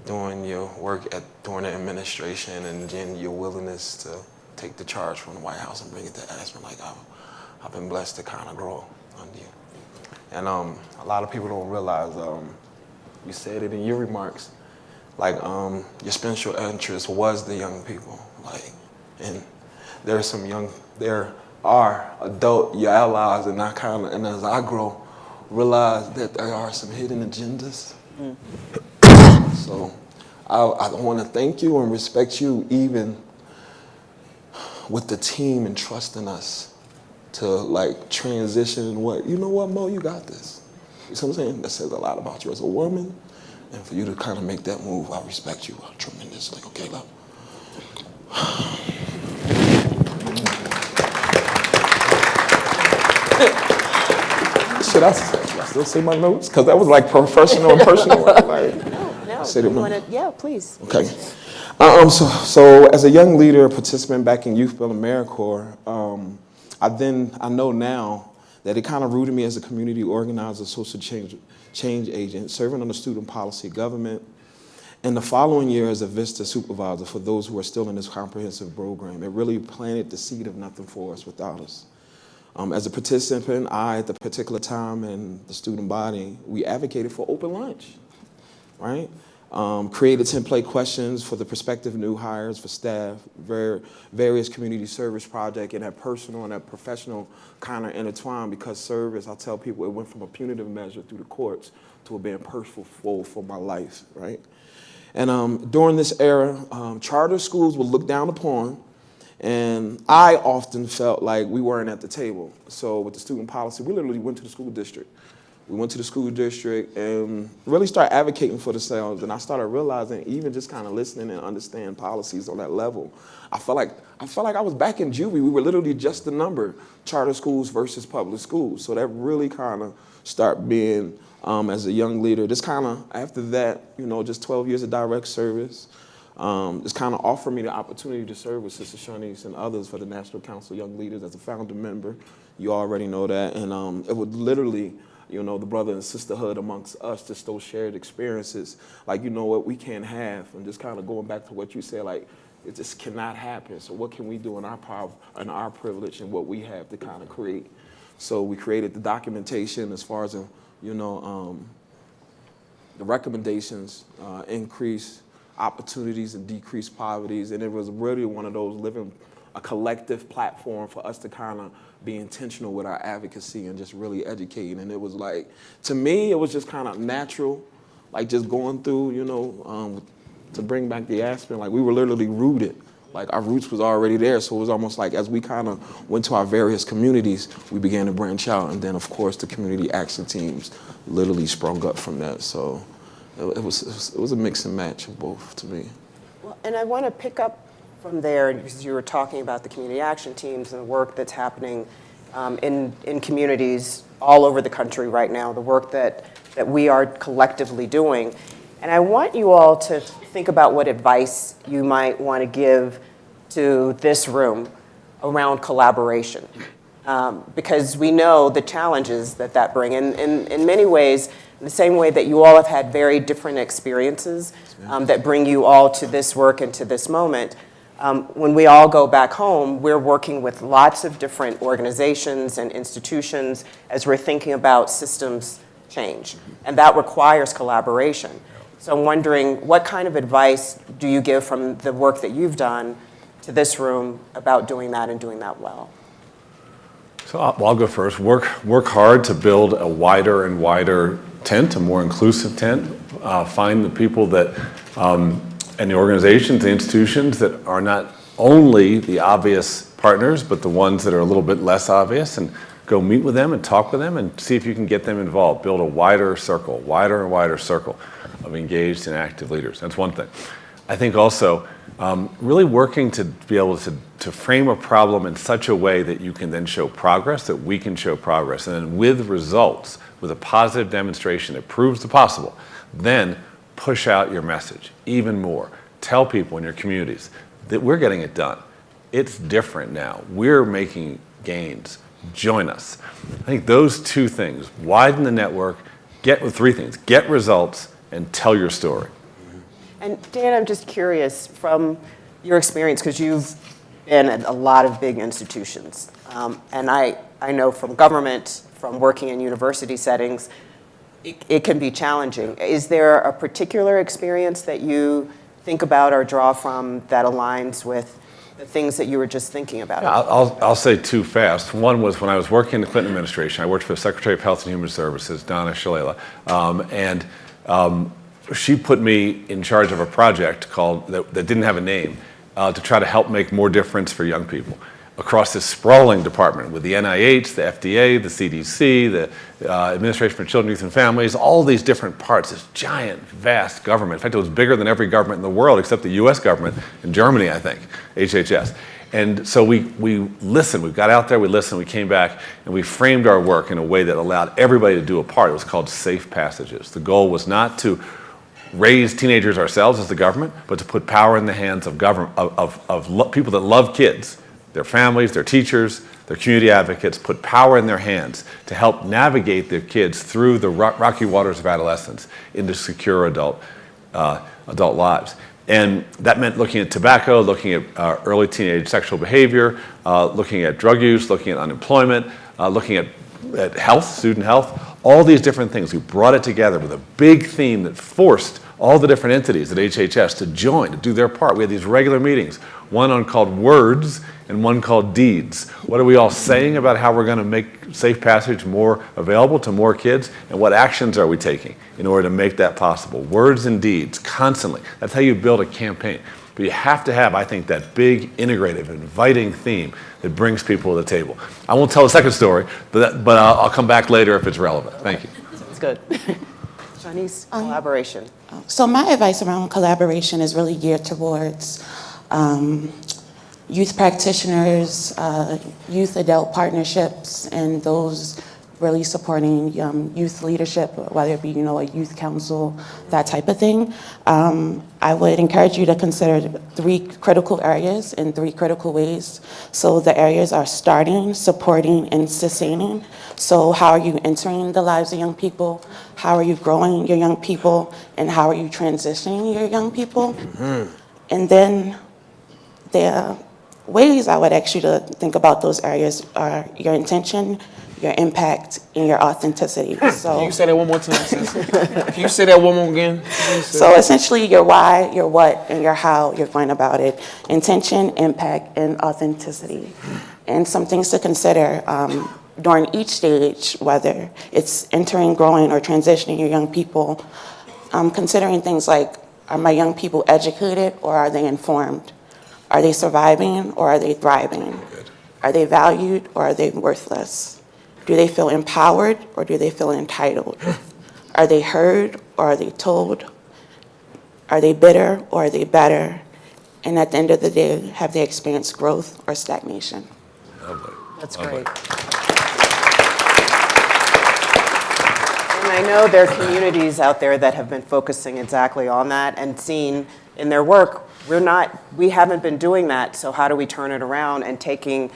doing your work during the administration and then your willingness to take the charge from the White House and bring it to Aspen. I've been blessed to kind of grow under you. And a lot of people don't realize, you said it in your remarks, your special interest was the young people. And there are adult your allies, and and as I grow, realize that there are some hidden agendas. So I want to thank you and respect you, even with the team and trusting us to transition. You know what, Mo, you got this. You see what I'm saying? That says a lot about you as a woman, and for you to kind of make that move, I respect you tremendously. Okay, love. Should I still say my notes? Because that was professional and personal. No. Yeah, please. Okay. So as a young leader, participant back in Youth Building AmeriCorps, I know now that it kind of rooted me as a community organizer, social change agent, serving on the student policy government, and the following year as a VISTA supervisor for those who are still in this comprehensive program. It really planted the seed of nothing for us without us. As a participant, I, at the particular time, and the student body, we advocated for open lunch, right? Created template questions for the prospective new hires for staff, various community service projects, and that personal and that professional kind of intertwined, because service, I tell people, it went from a punitive measure through the courts to it being purposeful for my life, right? And during this era, charter schools were looked down upon, and I often felt like we weren't at the table. So with the student policy, we literally went to the school district. We went to the school district and really started advocating for themselves. And I started realizing, even just kind of listening and understanding policies on that level, I felt like I was back in juvie. We were literally just the number, charter schools versus public schools. So that really kind of started being, as a young leader, just kind of after that, you know, just 12 years of direct service, just kind of offered me the opportunity to serve with Sister Shanice and others for the National Council of Young Leaders as a founder member. You already know that. And it would literally, you know, the brother and sisterhood amongst us, just those shared experiences, like, you know what, we can't have, and just kind of going back to what you said, like, it just cannot happen. So what can we do in our power and our privilege and what we have to kind of create? So we created the documentation as far as, you know, the recommendations, increase opportunities and decrease poverties, and it was really one of those living a collective platform for us to kind of be intentional with our advocacy and just really educating. And it was like, to me, it was just kind of natural, like just going through, you know, to bring back the Aspen, like we were literally rooted. Like our roots was already there, so it was almost like as we kind of went to our various communities, we began to branch out, and then of course the community action teams literally sprung up from that. So it was a mix and match of both to me. Well, and I want to pick up from there, because you were talking about the community action teams and the work that's happening in communities all over the country right now, the work that we are collectively doing. And I want you all to think about what advice you might want to give to this room around collaboration, because we know the challenges that bring. And in many ways, in the same way that you all have had very different experiences that bring you all to this work and to this moment, when we all go back home, we're working with lots of different organizations and institutions as we're thinking about systems change, and that requires collaboration. So I'm wondering, what kind of advice do you give from the work that you've done to this room about doing that and doing that well? So I'll go first. Work hard to build a wider and wider tent, a more inclusive tent. Find the people that, and the organizations, the institutions that are not only the obvious partners, but the ones that are a little bit less obvious, and go meet with them and talk with them and see if you can get them involved. Build a wider circle, wider and wider circle of engaged and active leaders. That's one thing. I think also really working to be able to frame a problem in such a way that you can then show progress, that we can show progress, and then with results, with a positive demonstration that proves the possible, then push out your message even more. Tell people in your communities that we're getting it done. It's different now. We're making gains. Join us. I think those two things, widen the network, get with three things, get results, and tell your story. And Dan, I'm just curious from your experience, because you've been at a lot of big institutions, and I know from government, from working in university settings, it can be challenging. Is there a particular experience that you think about or draw from that aligns with the things that you were just thinking about? Yeah, I'll say two fast. One was when I was working in the Clinton administration. I worked for the Secretary of Health and Human Services, Donna Shalala, and she put me in charge of a project called that didn't have a name to try to help make more difference for young people across this sprawling department with the NIH, the FDA, the CDC, the Administration for Children, Youth, and Families, all these different parts, this giant, vast government. In fact, it was bigger than every government in the world except the US government in Germany, I think, HHS. And so we listened, we got out there, we listened, we came back, and we framed our work in a way that allowed everybody to do a part. It was called Safe Passages. The goal was not to raise teenagers ourselves as the government, but to put power in the hands of people that love kids, their families, their teachers, their community advocates, put power in their hands to help navigate their kids through the rocky waters of adolescence into secure adult lives. And that meant looking at tobacco, looking at early teenage sexual behavior, looking at drug use, looking at unemployment, looking at health, student health, all these different things. We brought it together with a big theme that forced all the different entities at HHS to join, to do their part. We had these regular meetings, one on called Words and one called deeds. What are we all saying about how we're going to make safe passage more available to more kids, and what actions are we taking in order to make that possible? Words and deeds, constantly. That's how you build a campaign. But you have to have, I think, that big, integrative, inviting theme that brings people to the table. I won't tell the second story, but I'll come back later if it's relevant. Thank you. Sounds good. Chinese collaboration. So my advice around collaboration is really geared towards youth practitioners, youth-adult partnerships, and those really supporting youth leadership, whether it be, a youth council, that type of thing. I would encourage you to consider 3 critical areas in 3 critical ways. So the areas are starting, supporting, and sustaining. So how are you entering the lives of young people? How are you growing your young people? And how are you transitioning your young people? And then the ways I would ask you to think about those areas are your intention, your impact, and your authenticity. So, Can you say that one more time, sis? Can you say that one more again? so essentially your why, your what, and your how you're going about it. Intention, impact, and authenticity. And some things to consider during each stage, whether it's entering, growing, or transitioning your young people, considering things like, are my young people educated or are they informed? Are they surviving or are they thriving? Are they valued or are they worthless? Do they feel empowered or do they feel entitled? Are they heard or are they told? Are they bitter or are they better? And at the end of the day, have they experienced growth or stagnation? That's great. And I know there are communities out there that have been focusing exactly on that and seen in their work, we haven't been doing that, so how do we turn it around and taking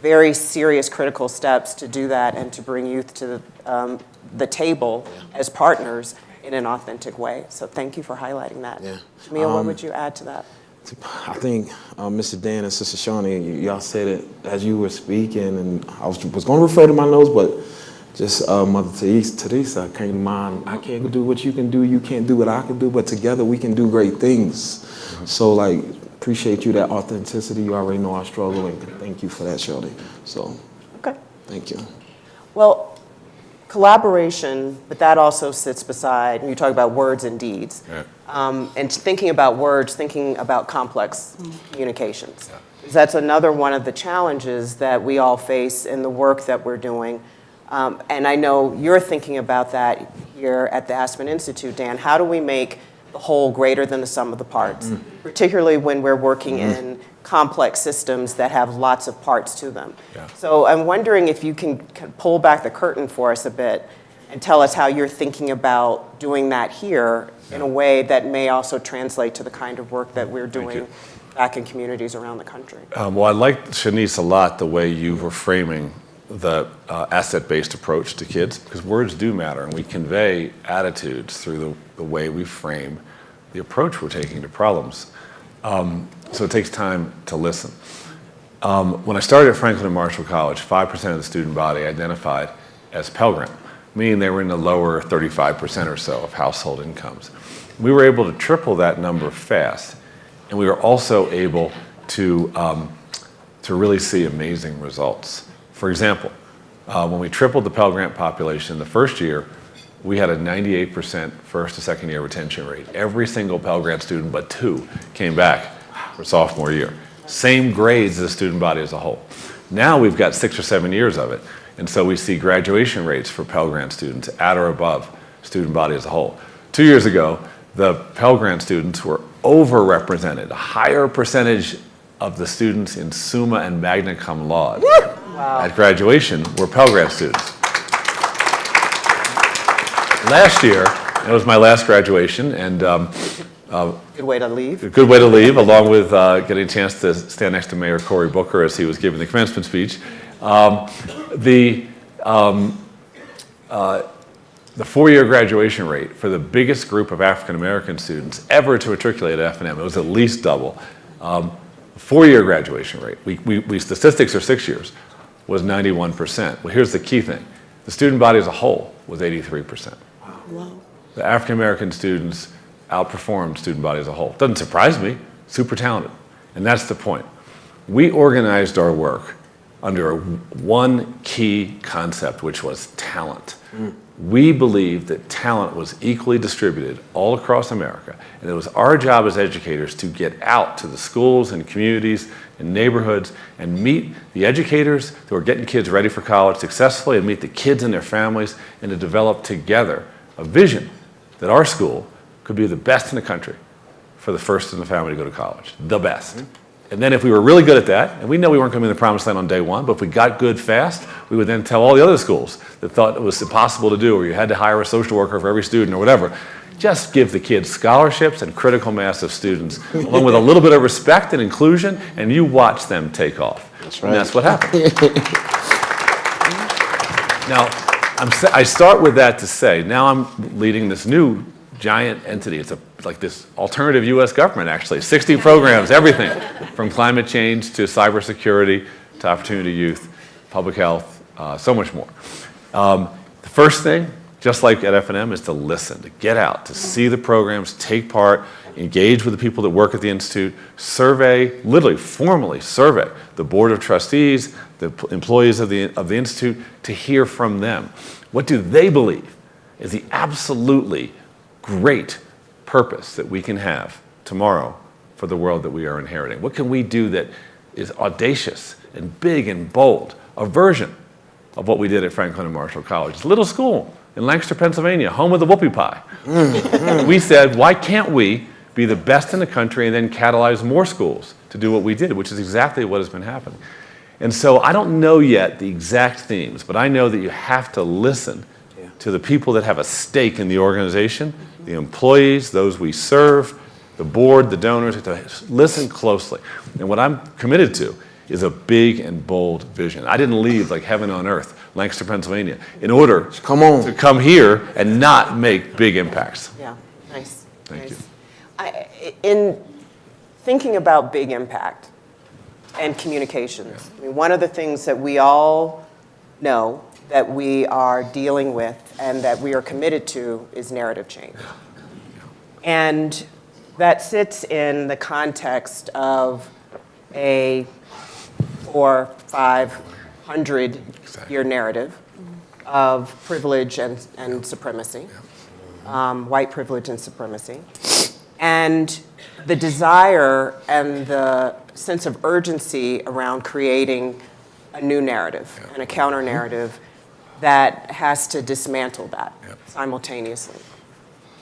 very serious critical steps to do that and to bring youth to the table as partners in an authentic way. So thank you for highlighting that. Yeah. Jamil, what would you add to that? I think Mr. Dan and Sister Shawnee, y'all said it as you were speaking, and I was going to refer to my notes, but just Mother Teresa came to mind. I can't do what you can do, you can't do what I can do, but together we can do great things. So appreciate you, that authenticity. You already know our struggle, and thank you for that, Shirley. So, Okay. thank you. Well, collaboration, but that also sits beside, and you talk about words and deeds, and thinking about words, thinking about complex communications. That's another one of the challenges that we all face in the work that we're doing. And I know you're thinking about that here at the Aspen Institute, Dan. How do we make the whole greater than the sum of the parts, particularly when we're working in complex systems that have lots of parts to them? So I'm wondering if you can pull back the curtain for us a bit and tell us how you're thinking about doing that here in a way that may also translate to the kind of work that we're doing back in communities around the country. Well, I like, Shanice, a lot the way you were framing the asset-based approach to kids, because words do matter, and we convey attitudes through the way we frame the approach we're taking to problems. So it takes time to listen. When I started at Franklin and Marshall College, 5% of the student body identified as Pell Grant, meaning they were in the lower 35% or so of household incomes. We were able to triple that number fast, and we were also able to really see amazing results. For example, when we tripled the Pell Grant population the first year, we had a 98% first to second year retention rate. Every single Pell Grant student but 2 came back for sophomore year. Same grades as the student body as a whole. Now we've got 6 or 7 years of it, and so we see graduation rates for Pell Grant students at or above student body as a whole. 2 years ago, the Pell Grant students were overrepresented. A higher percentage of the students in Summa and Magna Cum Laude at graduation were Pell Grant students. Last year, it was my last graduation, and Good way to leave. a good way to leave, along with getting a chance to stand next to Mayor Cory Booker as he was giving the commencement speech. The 4-year graduation rate for the biggest group of African American students ever to matriculate at F&M, it was at least double. 4-year graduation rate, we statistics are 6 years, was 91%. Well, here's the key thing. The student body as a whole was 83%. Wow. The African American students outperformed student body as a whole. Doesn't surprise me, super talented. And that's the point. we organized our work under one key concept, which was talent. We believed that talent was equally distributed all across America, and it was our job as educators to get out to the schools and communities and neighborhoods and meet the educators who are getting kids ready for college successfully, and meet the kids and their families, and to develop together a vision that our school could be the best in the country for the first in the family to go to college, the best. And then if we were really good at that, and we know we weren't going to be in the promised land on day one, but if we got good fast, we would then tell all the other schools that thought it was impossible to do, or you had to hire a social worker for every student or whatever, just give the kids scholarships and critical mass of students, along with a little bit of respect and inclusion, and you watch them take off. That's right. And that's what happened. Now, I start with that to say, now I'm leading this new giant entity. It's like this alternative U.S. government, actually. 60 programs, everything from climate change to cybersecurity to opportunity youth, public health, so much more. The first thing, just like at F&M, is to listen, to get out, to see the programs, take part, engage with the people that work at the Institute, survey, literally formally survey the Board of Trustees, the employees of the Institute, to hear from them. What do they believe is the absolutely great purpose that we can have tomorrow for the world that we are inheriting? What can we do that is audacious and big and bold, a version of what we did at Franklin and Marshall College? It's a little school in Lancaster, Pennsylvania, home of the whoopie pie. We said, why can't we be the best in the country and then catalyze more schools to do what we did, which is exactly what has been happening. And so I don't know yet the exact themes, but I know that you have to listen to the people that have a stake in the organization, the employees, those we serve, the board, the donors, to listen closely. And what I'm committed to is a big and bold vision. I didn't leave like heaven on earth, Lancaster, Pennsylvania, in order to come here and not make big impacts. Yeah, nice. Thank you. In thinking about big impact and communications, I mean, one of the things that we all know that we are dealing with and that we are committed to is narrative change. And that sits in the context of a 400-500-year narrative of privilege and supremacy, white privilege and supremacy, and the desire and the sense of urgency around creating a new narrative and a counter-narrative that has to dismantle that simultaneously.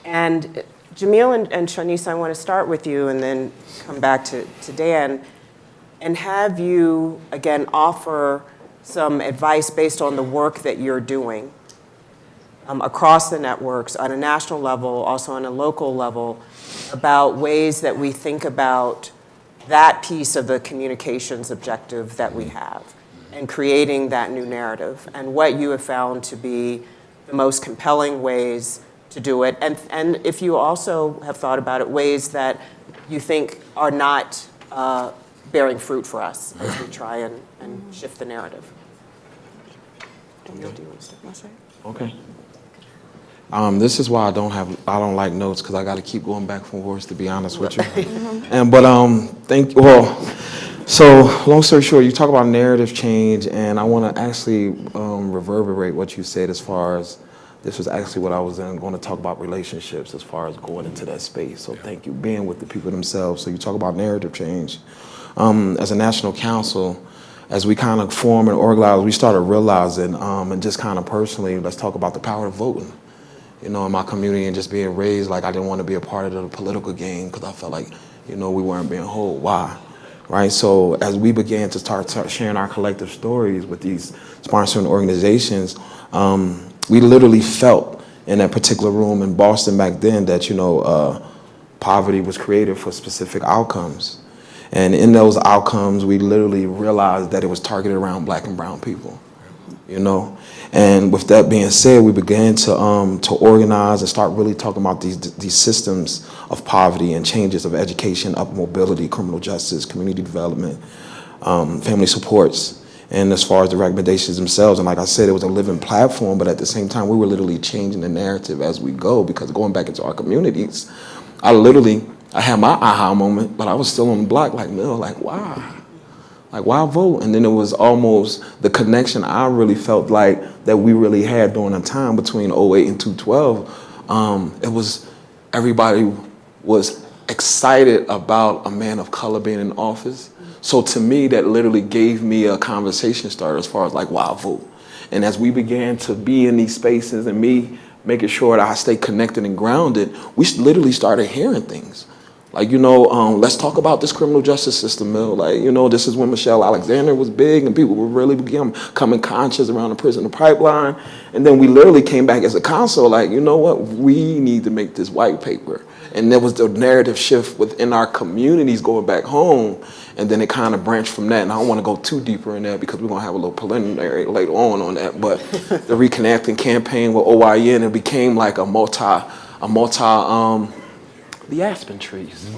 And Jamil and Shanice, I want to start with you and then come back to Dan and have you, again, offer some advice based on the work that you're doing across the networks on a national level, also on a local level, about ways that we think about that piece of the communications objective that we have and creating that new narrative and what you have found to be the most compelling ways to do it. And if you also have thought about it, ways that you think are not bearing fruit for us as we try and shift the narrative. Daniel, do you want to start my side? Okay. This is why I don't like notes, because I got to keep going back and forth, to be honest with you. So long story short, you talk about narrative change, and I want to actually reverberate what you said as far as this was actually what I was going to talk about, relationships, as far as going into that space. So thank you, being with the people themselves. So you talk about narrative change. As a national council, as we kind of form and organize, we started realizing, and just kind of personally, let's talk about the power of voting. You know, in my community, and just being raised like I didn't want to be a part of the political game because I felt like, you know, we weren't being whole. Why? Right? So as we began to start sharing our collective stories with these sponsoring organizations, we literally felt in that particular room in Boston back then that, you know, poverty was created for specific outcomes. And in those outcomes, we literally realized that it was targeted around Black and brown people, you know. And with that being said, we began to organize and start really talking about these systems of poverty and changes of education, up mobility, criminal justice, community development, family supports, and as far as the recommendations themselves. And like I said, it was a living platform, but at the same time, we were literally changing the narrative as we go, because going back into our communities, I had my aha moment, but I was still on the block like, no, like, why? Like, why vote? And then it was almost the connection I really felt like that we really had during the time between '08 and 2012. It was, everybody was excited about a man of color being in office. So to me, that literally gave me a conversation starter as far as like, why vote? And as we began to be in these spaces and me making sure that I stay connected and grounded, we literally started hearing things. Like, let's talk about this criminal justice system, Mill. Like, this is when Michelle Alexander was big and people were really becoming conscious around the prison pipeline. And then we literally came back as a council, like, you know what, we need to make this white paper. And there was the narrative shift within our communities going back home. And then it kind of branched from that. And I don't want to go too deeper in there because we're going to have a little preliminary later on that. But the reconnecting campaign with OIN, it became like the Aspen trees.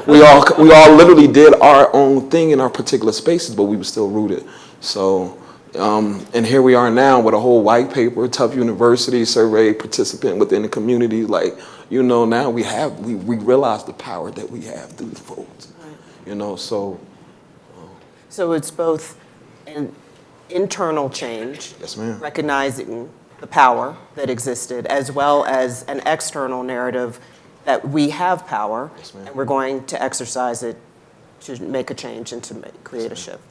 we all literally did our own thing in our particular spaces, but we were still rooted. So, and here we are now with a whole white paper, Tufts University survey participant within the community. Like, now we realize the power that we have through the votes. So. So it's both an internal change, Yes, ma'am. recognizing the power that existed, as well as an external narrative that we have power, Yes, ma'am. and we're going to exercise it to make a change and to create a shift.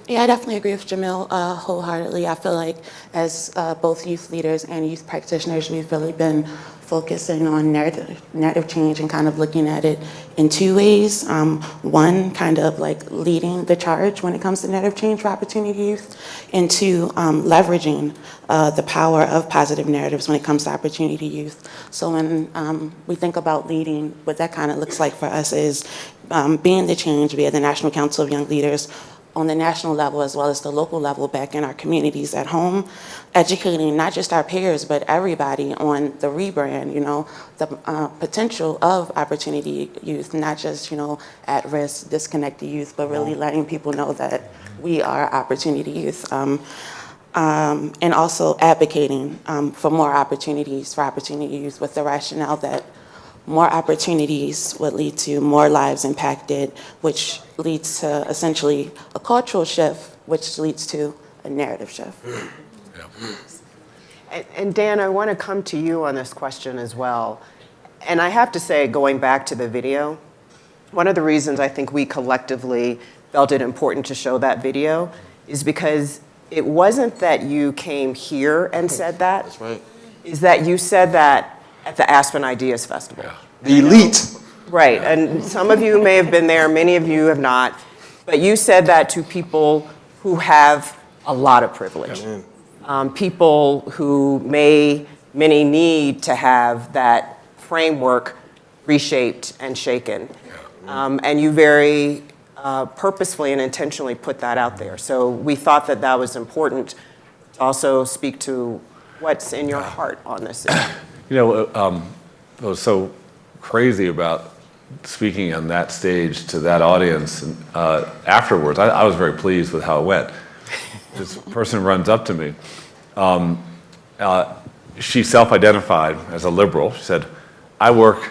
Yeah, I definitely agree with Jamil wholeheartedly. I feel like as both youth leaders and youth practitioners, we've really been focusing on narrative change and kind of looking at it in two ways. One, kind of like leading the charge when it comes to narrative change for Opportunity Youth, and two, leveraging the power of positive narratives when it comes to Opportunity Youth. So when we think about leading, what that kind of looks like for us is being the change via the National Council of Young Leaders on the national level as well as the local level back in our communities at home, educating not just our peers but everybody on the rebrand, the potential of Opportunity Youth, not just, at-risk, disconnected youth, but really letting people know that we are Opportunity Youth. And also advocating for more opportunities for Opportunity Youth with the rationale that more opportunities would lead to more lives impacted, which leads to essentially a cultural shift, which leads to a narrative shift. And Dan, I want to come to you on this question as well. And I have to say, going back to the video, one of the reasons I think we collectively felt it important to show that video is because it wasn't that you came here and said that. That's right. Is that you said that at the Aspen Ideas Festival. Yeah. The elite. Right, and some of you may have been there, many of you have not, but you said that to people who have a lot of privilege. People who many need to have that framework reshaped and shaken. And you very purposefully and intentionally put that out there. So we thought that that was important to also speak to what's in your heart on this issue. I was so crazy about speaking on that stage to that audience. And afterwards, I was very pleased with how it went. This person runs up to me. She self-identified as a liberal. She said, I worked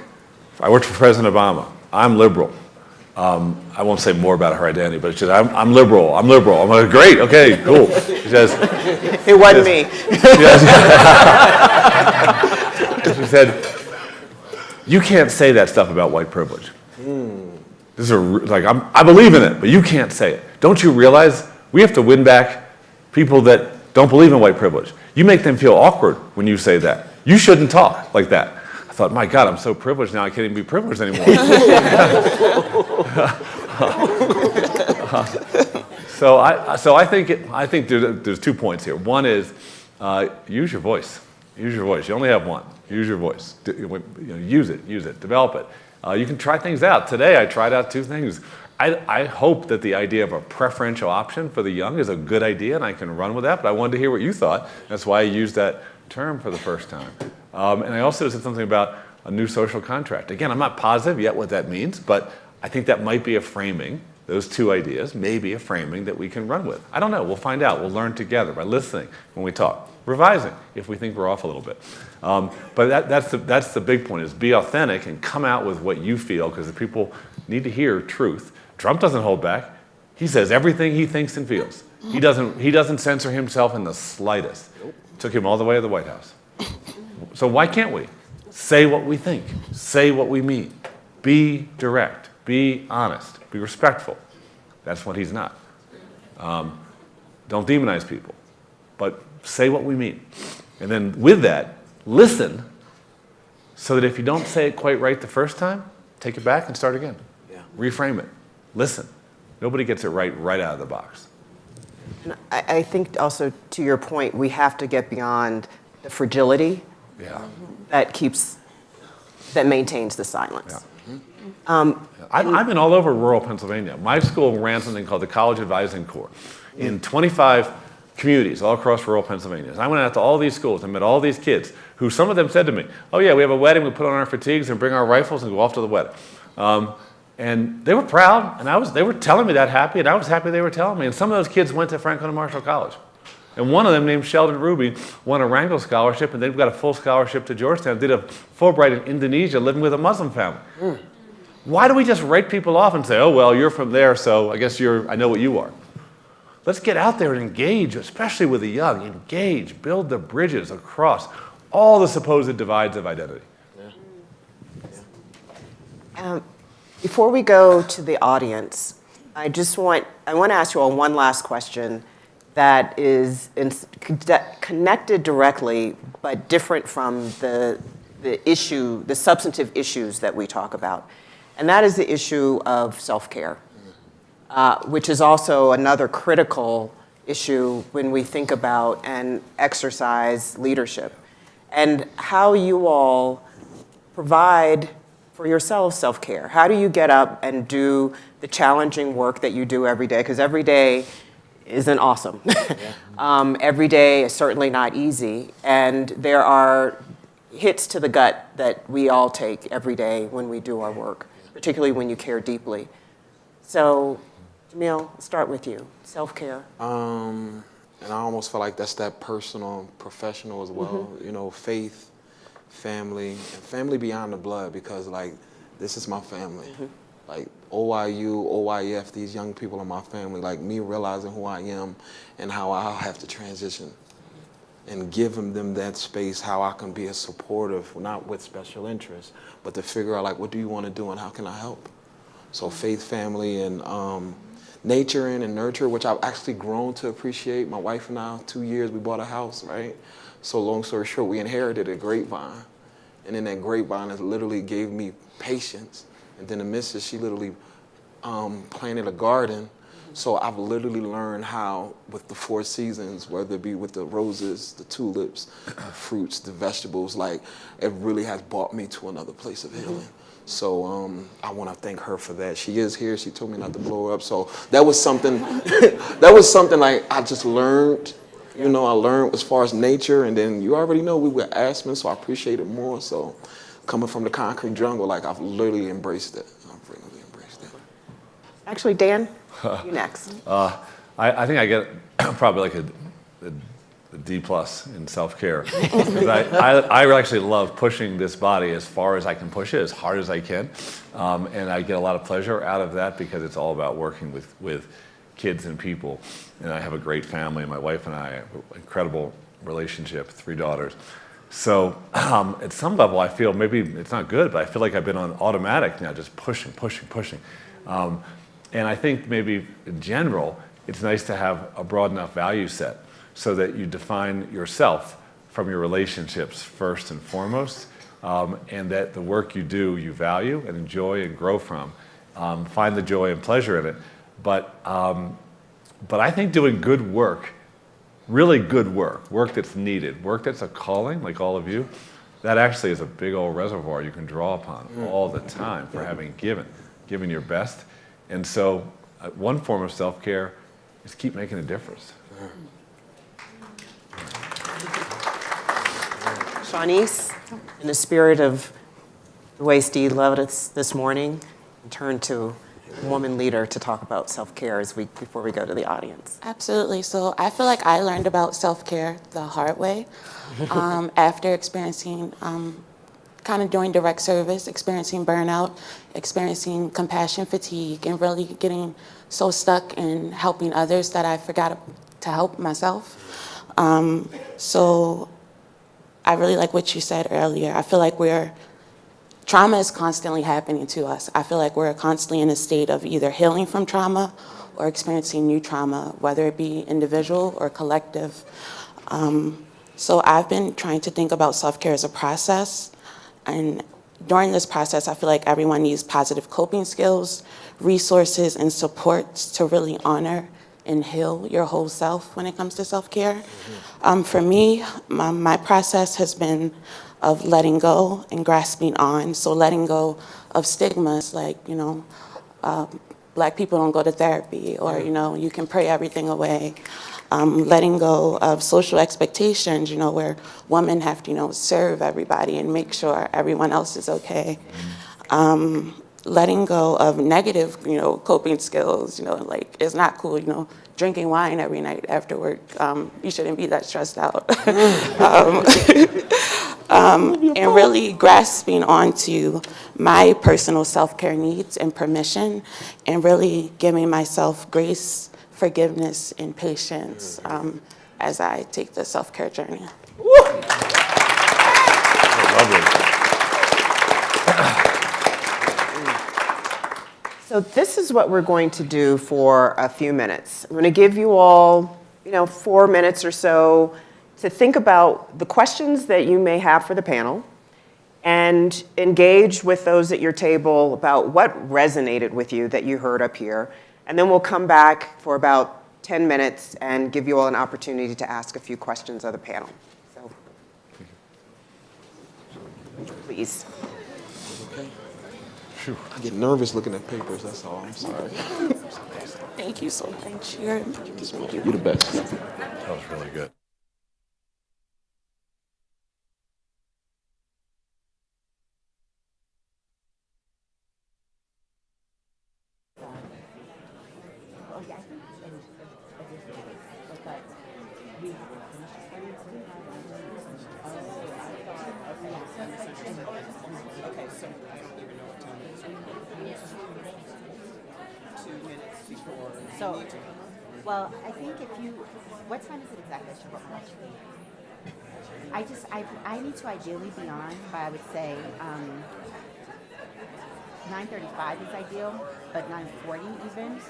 for President Obama. I'm liberal. I won't say more about her identity, but she said, I'm liberal. I'm like, great, okay, cool. She says, it wasn't me. She said, you can't say that stuff about white privilege. This is I believe in it, but you can't say it. Don't you realize we have to win back people that don't believe in white privilege? You make them feel awkward when you say that. You shouldn't talk like that. I thought, my God, I'm so privileged now I can't even be privileged anymore. So I think there's 2 points here. One is use your voice. Use your voice. You only have one. Use your voice. Use it. Develop it. You can try things out. Today I tried out 2 things. I hope that the idea of a preferential option for the young is a good idea and I can run with that, but I wanted to hear what you thought. That's why I used that term for the first time. And I also said something about a new social contract. Again, I'm not positive yet what that means, but I think that might be a framing. Those 2 ideas may be a framing that we can run with. I don't know. We'll find out. We'll learn together by listening when we talk. Revising if we think we're off a little bit. But that's the big point is be authentic and come out with what you feel, because the people need to hear truth. Trump doesn't hold back. He says everything he thinks and feels. He doesn't censor himself in the slightest. Took him all the way to the White House. So why can't we? Say what we think. Say what we mean. Be direct. Be honest. Be respectful. That's what he's not. Don't demonize people, but say what we mean. And then with that, listen, so that if you don't say it quite right the first time, take it back and start again. Yeah. Reframe it. Listen. Nobody gets it right out of the box. And I think also, to your point, we have to get beyond the fragility Yeah. that maintains the silence. Yeah. I've been all over rural Pennsylvania. My school ran something called the College Advising Corps in 25 communities all across rural Pennsylvania. And I went out to all these schools and met all these kids who, some of them said to me, oh yeah, we have a wedding, we put on our fatigues and bring our rifles and go off to the wedding. And they were proud, and they were telling me that happy, and I was happy they were telling me. And some of those kids went to Franklin and Marshall College. And one of them, named Sheldon Ruby, won a Wrangell Scholarship, and they've got a full scholarship to Georgetown, did a Fulbright in Indonesia, living with a Muslim family. Why do we just write people off and say, oh, well, you're from there, so I guess I know what you are. Let's get out there and engage, especially with the young. Engage, build the bridges across all the supposed divides of identity. Before we go to the audience, I want to ask you all one last question that is connected directly, but different from the substantive issues that we talk about. And that is the issue of self-care, which is also another critical issue when we think about and exercise leadership, and how you all provide for yourselves self-care. How do you get up and do the challenging work that you do every day? Because every day isn't awesome. Every day is certainly not easy, and there are hits to the gut that we all take every day when we do our work, particularly when you care deeply. So, Jamil, I'll start with you. Self-care. And I almost feel like that's that personal and professional as well. You know, faith, family, and family beyond the blood, because like, this is my family. Like OIU, OIF, these young people are my family. Like me realizing who I am and how I'll have to transition and giving them that space, how I can be a supportive, not with special interests, but to figure out like, what do you want to do and how can I help? So faith, family, and nurturing and nurture, which I've actually grown to appreciate. My wife and I, 2 years, we bought a house, right? So long story short, we inherited a grapevine. And then that grapevine has literally gave me patience. And then the missus, she literally planted a garden. So I've literally learned how, with the 4 seasons, whether it be with the roses, the tulips, the fruits, the vegetables, like it really has brought me to another place of healing. So I want to thank her for that. She is here. She told me not to blow her up. So that was something. That was something like I just learned. You know, I learned as far as nature, and then you already know we were Aspen, so I appreciate it more. So coming from the concrete jungle, like I've literally embraced it. I've really embraced it. Actually, Dan, you next. I think I get probably like a D+ in self-care. Because I actually love pushing this body as far as I can push it, as hard as I can. And I get a lot of pleasure out of that because it's all about working with kids and people. And I have a great family. My wife and I have an incredible relationship, 3 daughters. So at some level, I feel maybe it's not good, but I feel like I've been on automatic now, just pushing. And I think maybe in general, it's nice to have a broad enough value set so that you define yourself from your relationships first and foremost, and that the work you do, you value and enjoy and grow from. Find the joy and pleasure in it. But I think doing good work, really good work that's needed, work that's a calling, like all of you, that actually is a big old reservoir you can draw upon all the time for having given your best. And so one form of self-care is keep making a difference. Shawnice, in the spirit of the way Steve led us this morning, turn to a woman leader to talk about self-care before we go to the audience. Absolutely. So I feel like I learned about self-care the hard way after experiencing kind of doing direct service, experiencing burnout, experiencing compassion fatigue, and really getting so stuck in helping others that I forgot to help myself. So I really like what you said earlier. I feel like trauma is constantly happening to us. I feel like we're constantly in a state of either healing from trauma or experiencing new trauma, whether it be individual or collective. So I've been trying to think about self-care as a process. And during this process, I feel like everyone needs positive coping skills, resources, and supports to really honor and heal your whole self when it comes to self-care. For me, my process has been of letting go and grasping on. So letting go of stigmas like, Black people don't go to therapy, or, you can pray everything away. Letting go of social expectations, where women have to, serve everybody and make sure everyone else is okay. Letting go of negative, coping skills, like it's not cool, drinking wine every night after work. You shouldn't be that stressed out. And really grasping onto my personal self-care needs and permission, and really giving myself grace, forgiveness, and patience as I take the self-care journey. So this is what we're going to do for a few minutes. I'm going to give you all, 4 minutes or so to think about the questions that you may have for the panel and engage with those at your table about what resonated with you that you heard up here. And then we'll come back for about 10 minutes and give you all an opportunity to ask a few questions of the panel. So, please. I get nervous looking at papers, that's all. I'm sorry. Thank you so much. You're the best. That was really good. So, well, I think what time is it exactly? I need to ideally be on by, I would say, 9:35 is ideal, but 9:40 even.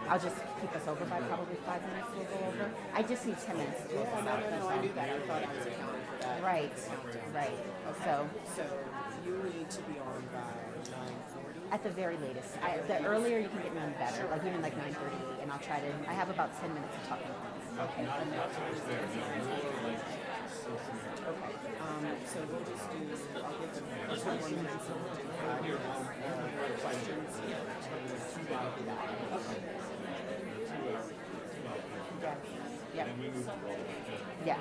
I'll just keep us over by probably 5 minutes. We'll go over. I just need 10 minutes. No, I knew that. I thought I was accounting for that. Right. Okay. So you need to be on by 9:40? At the very latest. The earlier you can get me on, the better. Like even like 9:38, and I'll try to. I have about 10 minutes to talk about this. Okay. Okay. So we'll just do. I'll give them 2 more minutes. Questions. Okay. Yeah. Yeah.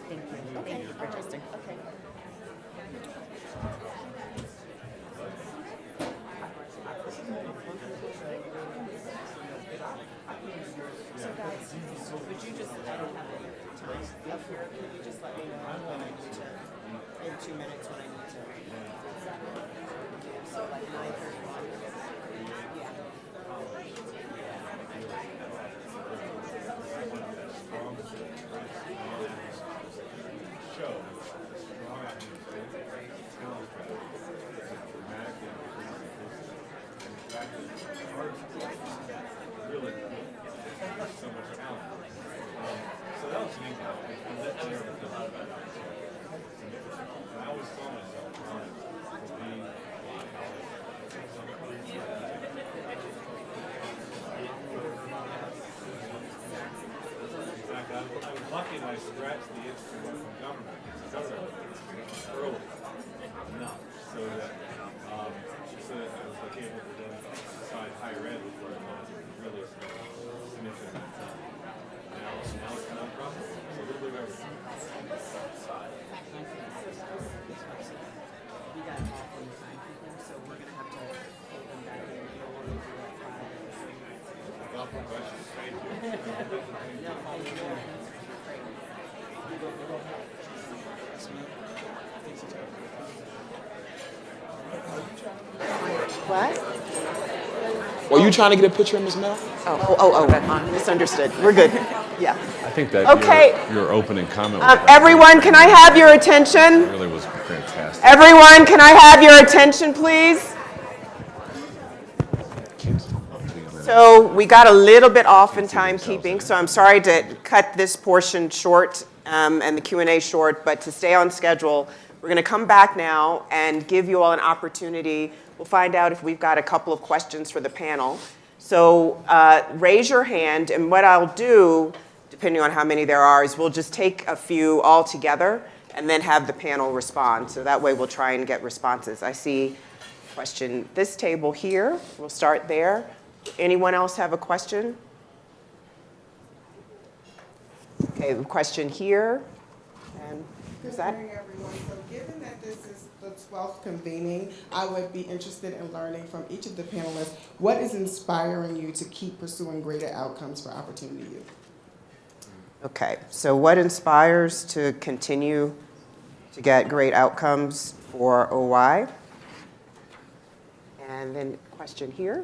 Thank you. Okay. Interesting. Okay. So guys, would you just, I don't have any time up here, could you just let me know when I need to, in 2 minutes when I need to? So like 9:31? Yeah. I'm lucky that I scratched the instrument from government. Early enough so that I was like able to then decide higher ed was where I wanted to really significant amount of time. Now it's nonprofit. So a little bit of everything. We got off on the time people, so we're gonna have to hold them back in. We don't want to do like 5. Thoughtful questions. Thank you. Yeah, What? Were you trying to get a picture of Ms. Mel? Misunderstood. We're good. Yeah. I think that Okay. your opening comment was Everyone, can I have your attention? really was fantastic. Everyone, can I have your attention, please? So we got a little bit off in timekeeping, so I'm sorry to cut this portion short and the Q&A short, but to stay on schedule, we're going to come back now and give you all an opportunity. We'll find out if we've got a couple of questions for the panel. So raise your hand, and what I'll do, depending on how many there are, is we'll just take a few all together and then have the panel respond. So that way we'll try and get responses. I see a question this table here. We'll start there. Anyone else have a question? Okay, a question here. And who's that? Good morning, everyone. So given that this is the 12th convening, I would be interested in learning from each of the panelists, what is inspiring you to keep pursuing greater outcomes for Opportunity Youth? Okay, so what inspires to continue to get great outcomes for OY? And then question here.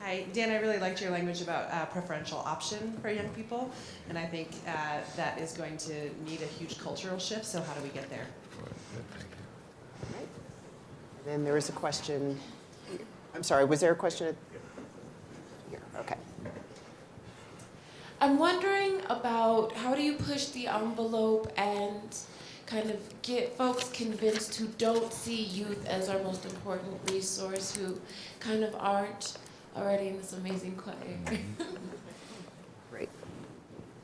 Hi, Dan, I really liked your language about preferential option for young people, and I think that is going to need a huge cultural shift, so how do we get there? And then there is a question, I'm sorry, was there a question? Here, okay. I'm wondering about how do you push the envelope and kind of get folks convinced who don't see youth as our most important resource, who kind of aren't already in this amazing choir. Great.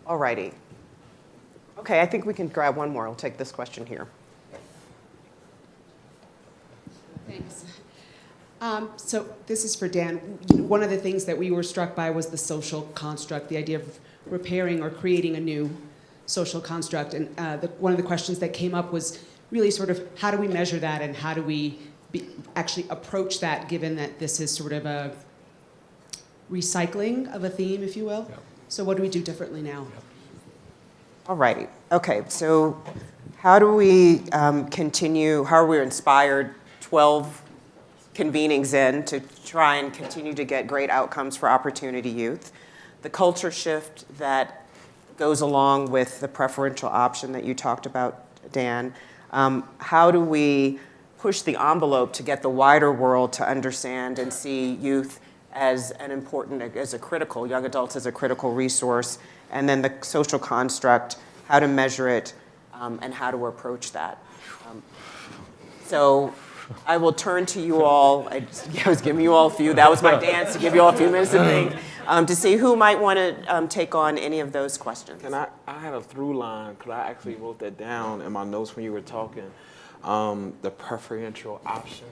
All righty. Okay, I think we can grab one more. I'll take this question here. Thanks. So this is for Dan. One of the things that we were struck by was the social construct, the idea of repairing or creating a new social construct. And one of the questions that came up was really sort of how do we measure that and how do we actually approach that, given that this is sort of a recycling of a theme, if you will. Yep. So what do we do differently now? Yep. All righty. Okay, so how do we continue, how are we inspired 12 convenings in to try and continue to get great outcomes for Opportunity Youth? The culture shift that goes along with the preferential option that you talked about, Dan. How do we push the envelope to get the wider world to understand and see youth as an important, as a critical, young adults as a critical resource, and then the social construct, how to measure it, and how to approach that. So I will turn to you all. I was giving you all a few. That was my dance to give you all a few minutes to think, to see who might want to take on any of those questions. And I had a through line, because I actually wrote that down in my notes when you were talking. The preferential option,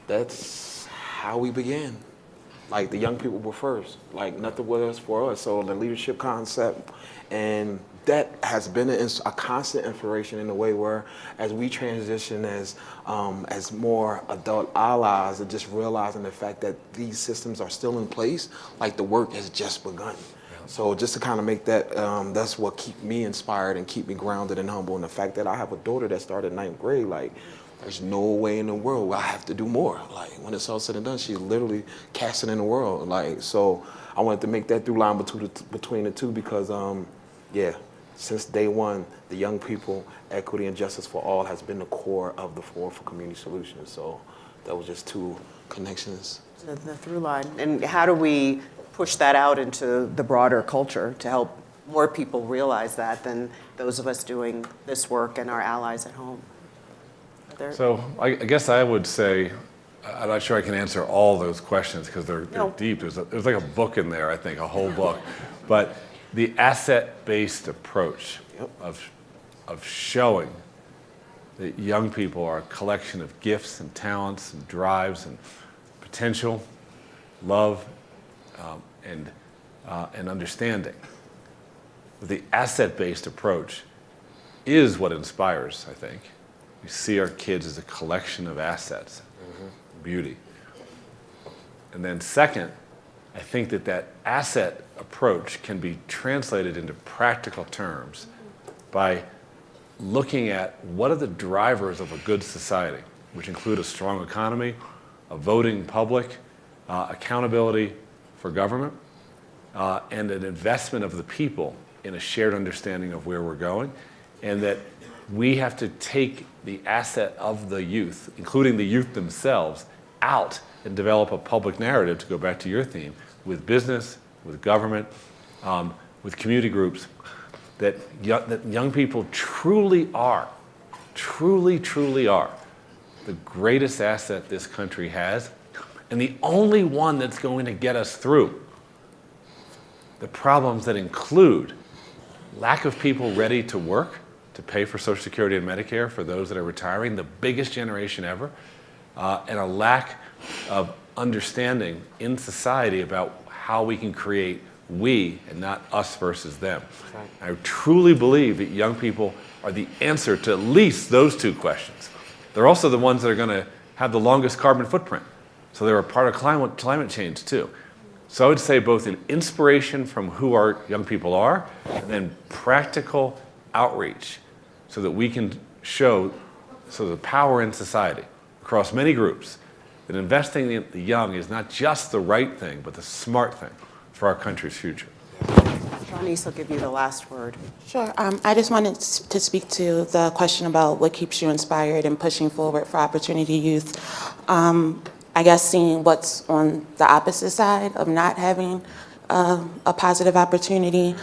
that's how we began. Like, the young people were first. Like, nothing was for us. So the leadership concept, and that has been a constant inspiration in a way where, as we transition as more adult allies, and just realizing the fact that these systems are still in place, like the work has just begun. So just to kind of make that, that's what keep me inspired and keep me grounded and humble. And the fact that I have a daughter that started 9th grade, like, there's no way in the world where I have to do more. Like, when it's all said and done, she's literally casting in the world. Like, so I wanted to make that through line between the two because, yeah, since day one, the young people, equity and justice for all has been the core of the Forum for Community Solutions. So that was just two connections. The through line. And how do we push that out into the broader culture to help more people realize that than those of us doing this work and our allies at home? So I guess I would say, I'm not sure I can answer all those questions because they're deep. There's like a book in there, I think, a whole book. But the asset-based approach of showing that young people are a collection of gifts and talents and drives and potential, love, and understanding. The asset-based approach is what inspires, I think. We see our kids as a collection of assets, beauty. And then second, I think that asset approach can be translated into practical terms by looking at what are the drivers of a good society. which include a strong economy, a voting public, accountability for government, and an investment of the people in a shared understanding of where we're going, and that we have to take the asset of the youth, including the youth themselves, out and develop a public narrative, to go back to your theme, with business, with government, with community groups, that young people truly are the greatest asset this country has, and the only one that's going to get us through the problems that include lack of people ready to work, to pay for Social Security and Medicare for those that are retiring, the biggest generation ever, and a lack of understanding in society about how we can create we and not us versus them. Right. I truly believe that young people are the answer to at least those two questions. They're also the ones that are going to have the longest carbon footprint. So they're a part of climate change too. So I would say both an inspiration from who our young people are, and then practical outreach so that we can show the power in society across many groups that investing in the young is not just the right thing, but the smart thing for our country's future. Janice will give you the last word. Sure. I just wanted to speak to the question about what keeps you inspired and pushing forward for Opportunity Youth. I guess seeing what's on the opposite side of not having a positive opportunity,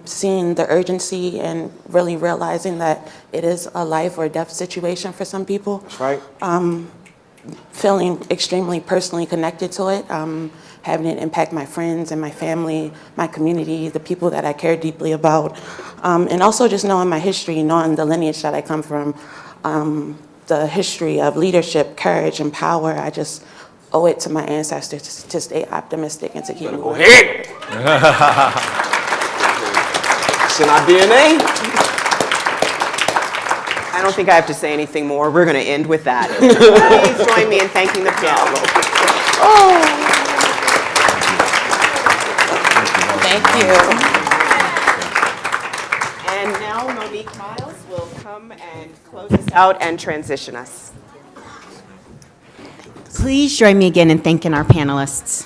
seeing the urgency and really realizing that it is a life or death situation for some people. That's right. Feeling extremely personally connected to it, having it impact my friends and my family, my community, the people that I care deeply about, and also just knowing my history, knowing the lineage that I come from, the history of leadership, courage, and power. I just owe it to my ancestors to stay optimistic and to keep moving. Go ahead. It's in our DNA. I don't think I have to say anything more. We're going to end with that. Please join me in thanking the panel. Thank you. And now Monique Miles will come and close us out and transition us. Please join me again in thanking our panelists.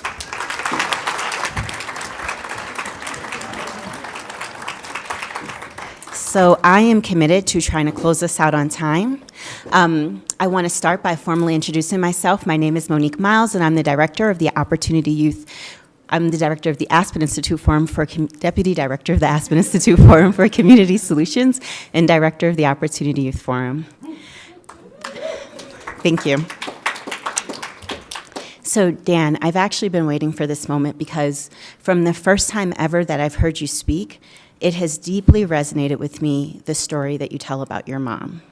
So I am committed to trying to close this out on time. I want to start by formally introducing myself. My name is Monique Miles, and I'm the director of the Opportunity Youth. I'm the director of the Aspen Institute Forum for Deputy Director of the Aspen Institute Forum for Community Solutions and Director of the Opportunity Youth Forum. Thank you. So Dan, I've actually been waiting for this moment because from the first time ever that I've heard you speak, it has deeply resonated with me, the story that you tell about your mom.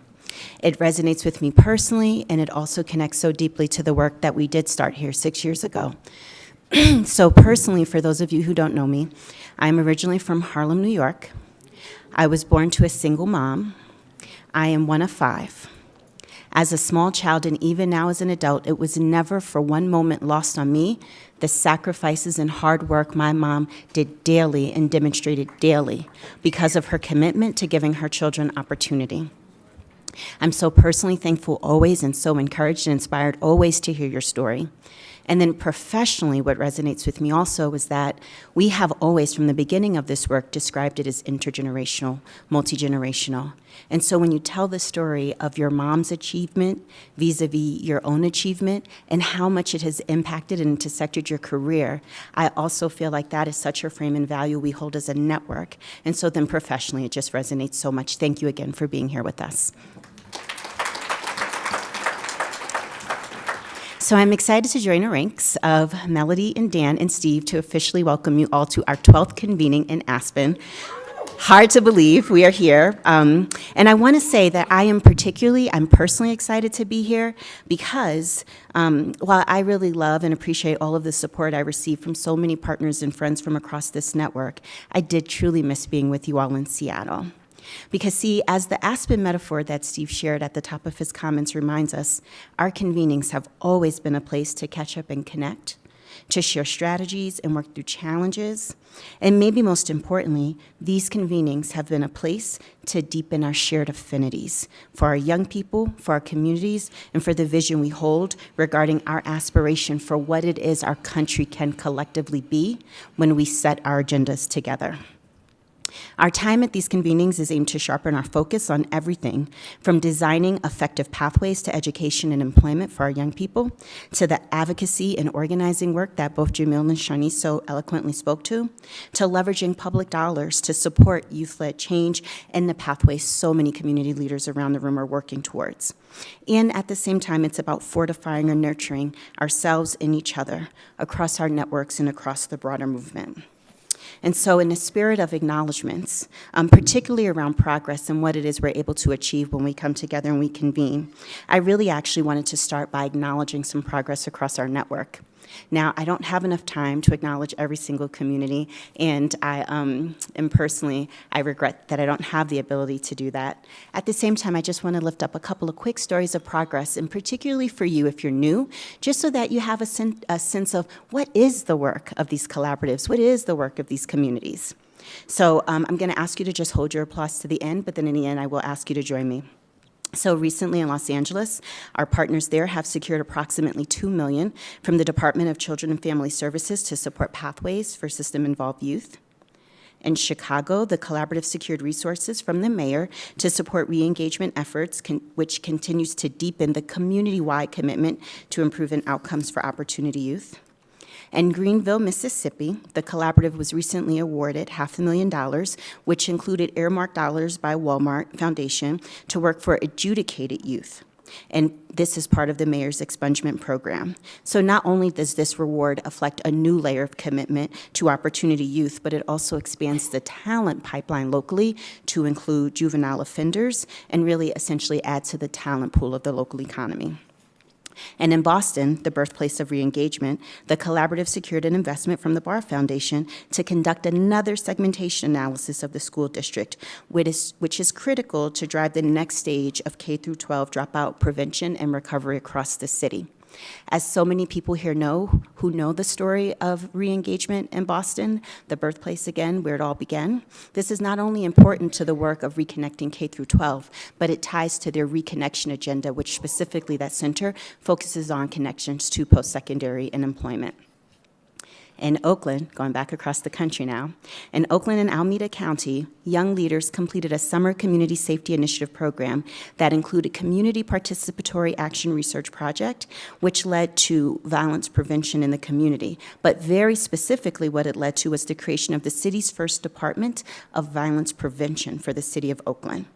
It resonates with me personally, and it also connects so deeply to the work that we did start here 6 years ago. So personally, for those of you who don't know me, I'm originally from Harlem, New York. I was born to a single mom. I am one of 5. As a small child, and even now as an adult, it was never for one moment lost on me the sacrifices and hard work my mom did daily and demonstrated daily because of her commitment to giving her children opportunity. I'm so personally thankful always and so encouraged and inspired always to hear your story. And then professionally, what resonates with me also is that we have always, from the beginning of this work, described it as intergenerational, multi-generational. And so when you tell the story of your mom's achievement vis-a-vis your own achievement and how much it has impacted and intersected your career, I also feel like that is such a frame and value we hold as a network. And so then professionally, it just resonates so much. Thank you again for being here with us. So I'm excited to join the ranks of Melody and Dan and Steve to officially welcome you all to our 12th convening in Aspen. Hard to believe we are here. And I want to say that I'm personally excited to be here because while I really love and appreciate all of the support I receive from so many partners and friends from across this network, I did truly miss being with you all in Seattle. Because see, as the Aspen metaphor that Steve shared at the top of his comments reminds us, our convenings have always been a place to catch up and connect. to share strategies and work through challenges. And maybe most importantly, these convenings have been a place to deepen our shared affinities for our young people, for our communities, and for the vision we hold regarding our aspiration for what it is our country can collectively be when we set our agendas together. Our time at these convenings is aimed to sharpen our focus on everything from designing effective pathways to education and employment for our young people, to the advocacy and organizing work that both Jamil and Shanice so eloquently spoke to leveraging public dollars to support youth-led change and the pathways so many community leaders around the room are working towards. And at the same time, it's about fortifying and nurturing ourselves and each other across our networks and across the broader movement. And so in the spirit of acknowledgments, particularly around progress and what it is we're able to achieve when we come together and we convene, I really actually wanted to start by acknowledging some progress across our network. Now, I don't have enough time to acknowledge every single community, and I regret that I don't have the ability to do that. At the same time, I just want to lift up a couple of quick stories of progress, and particularly for you if you're new, just so that you have a sense of what is the work of these collaboratives, what is the work of these communities. So I'm going to ask you to just hold your applause to the end, but then in the end, I will ask you to join me. So recently in Los Angeles, our partners there have secured approximately $2 million from the Department of Children and Family Services to support pathways for system-involved youth. In Chicago, the collaborative secured resources from the mayor to support re-engagement efforts, which continues to deepen the community-wide commitment to improving outcomes for Opportunity Youth. In Greenville, Mississippi, the collaborative was recently awarded $500,000, which included earmarked dollars by Walmart Foundation to work for adjudicated youth. And this is part of the mayor's expungement program. So not only does this reward reflect a new layer of commitment to Opportunity Youth, but it also expands the talent pipeline locally to include juvenile offenders and really essentially add to the talent pool of the local economy. And in Boston, the birthplace of re-engagement, the collaborative secured an investment from the Barr Foundation to conduct another segmentation analysis of the school district, which is critical to drive the next stage of K-12 dropout prevention and recovery across the city. As so many people here know, who know the story of re-engagement in Boston, the birthplace again, where it all began, this is not only important to the work of reconnecting K-12, but it ties to their reconnection agenda, which specifically that center focuses on connections to post-secondary and employment. In Oakland, going back across the country now, in Oakland and Alameda County, young leaders completed a summer community safety initiative program that included community participatory action research project, which led to violence prevention in the community. But very specifically, what it led to was the creation of the city's first Department of Violence Prevention for the city of Oakland.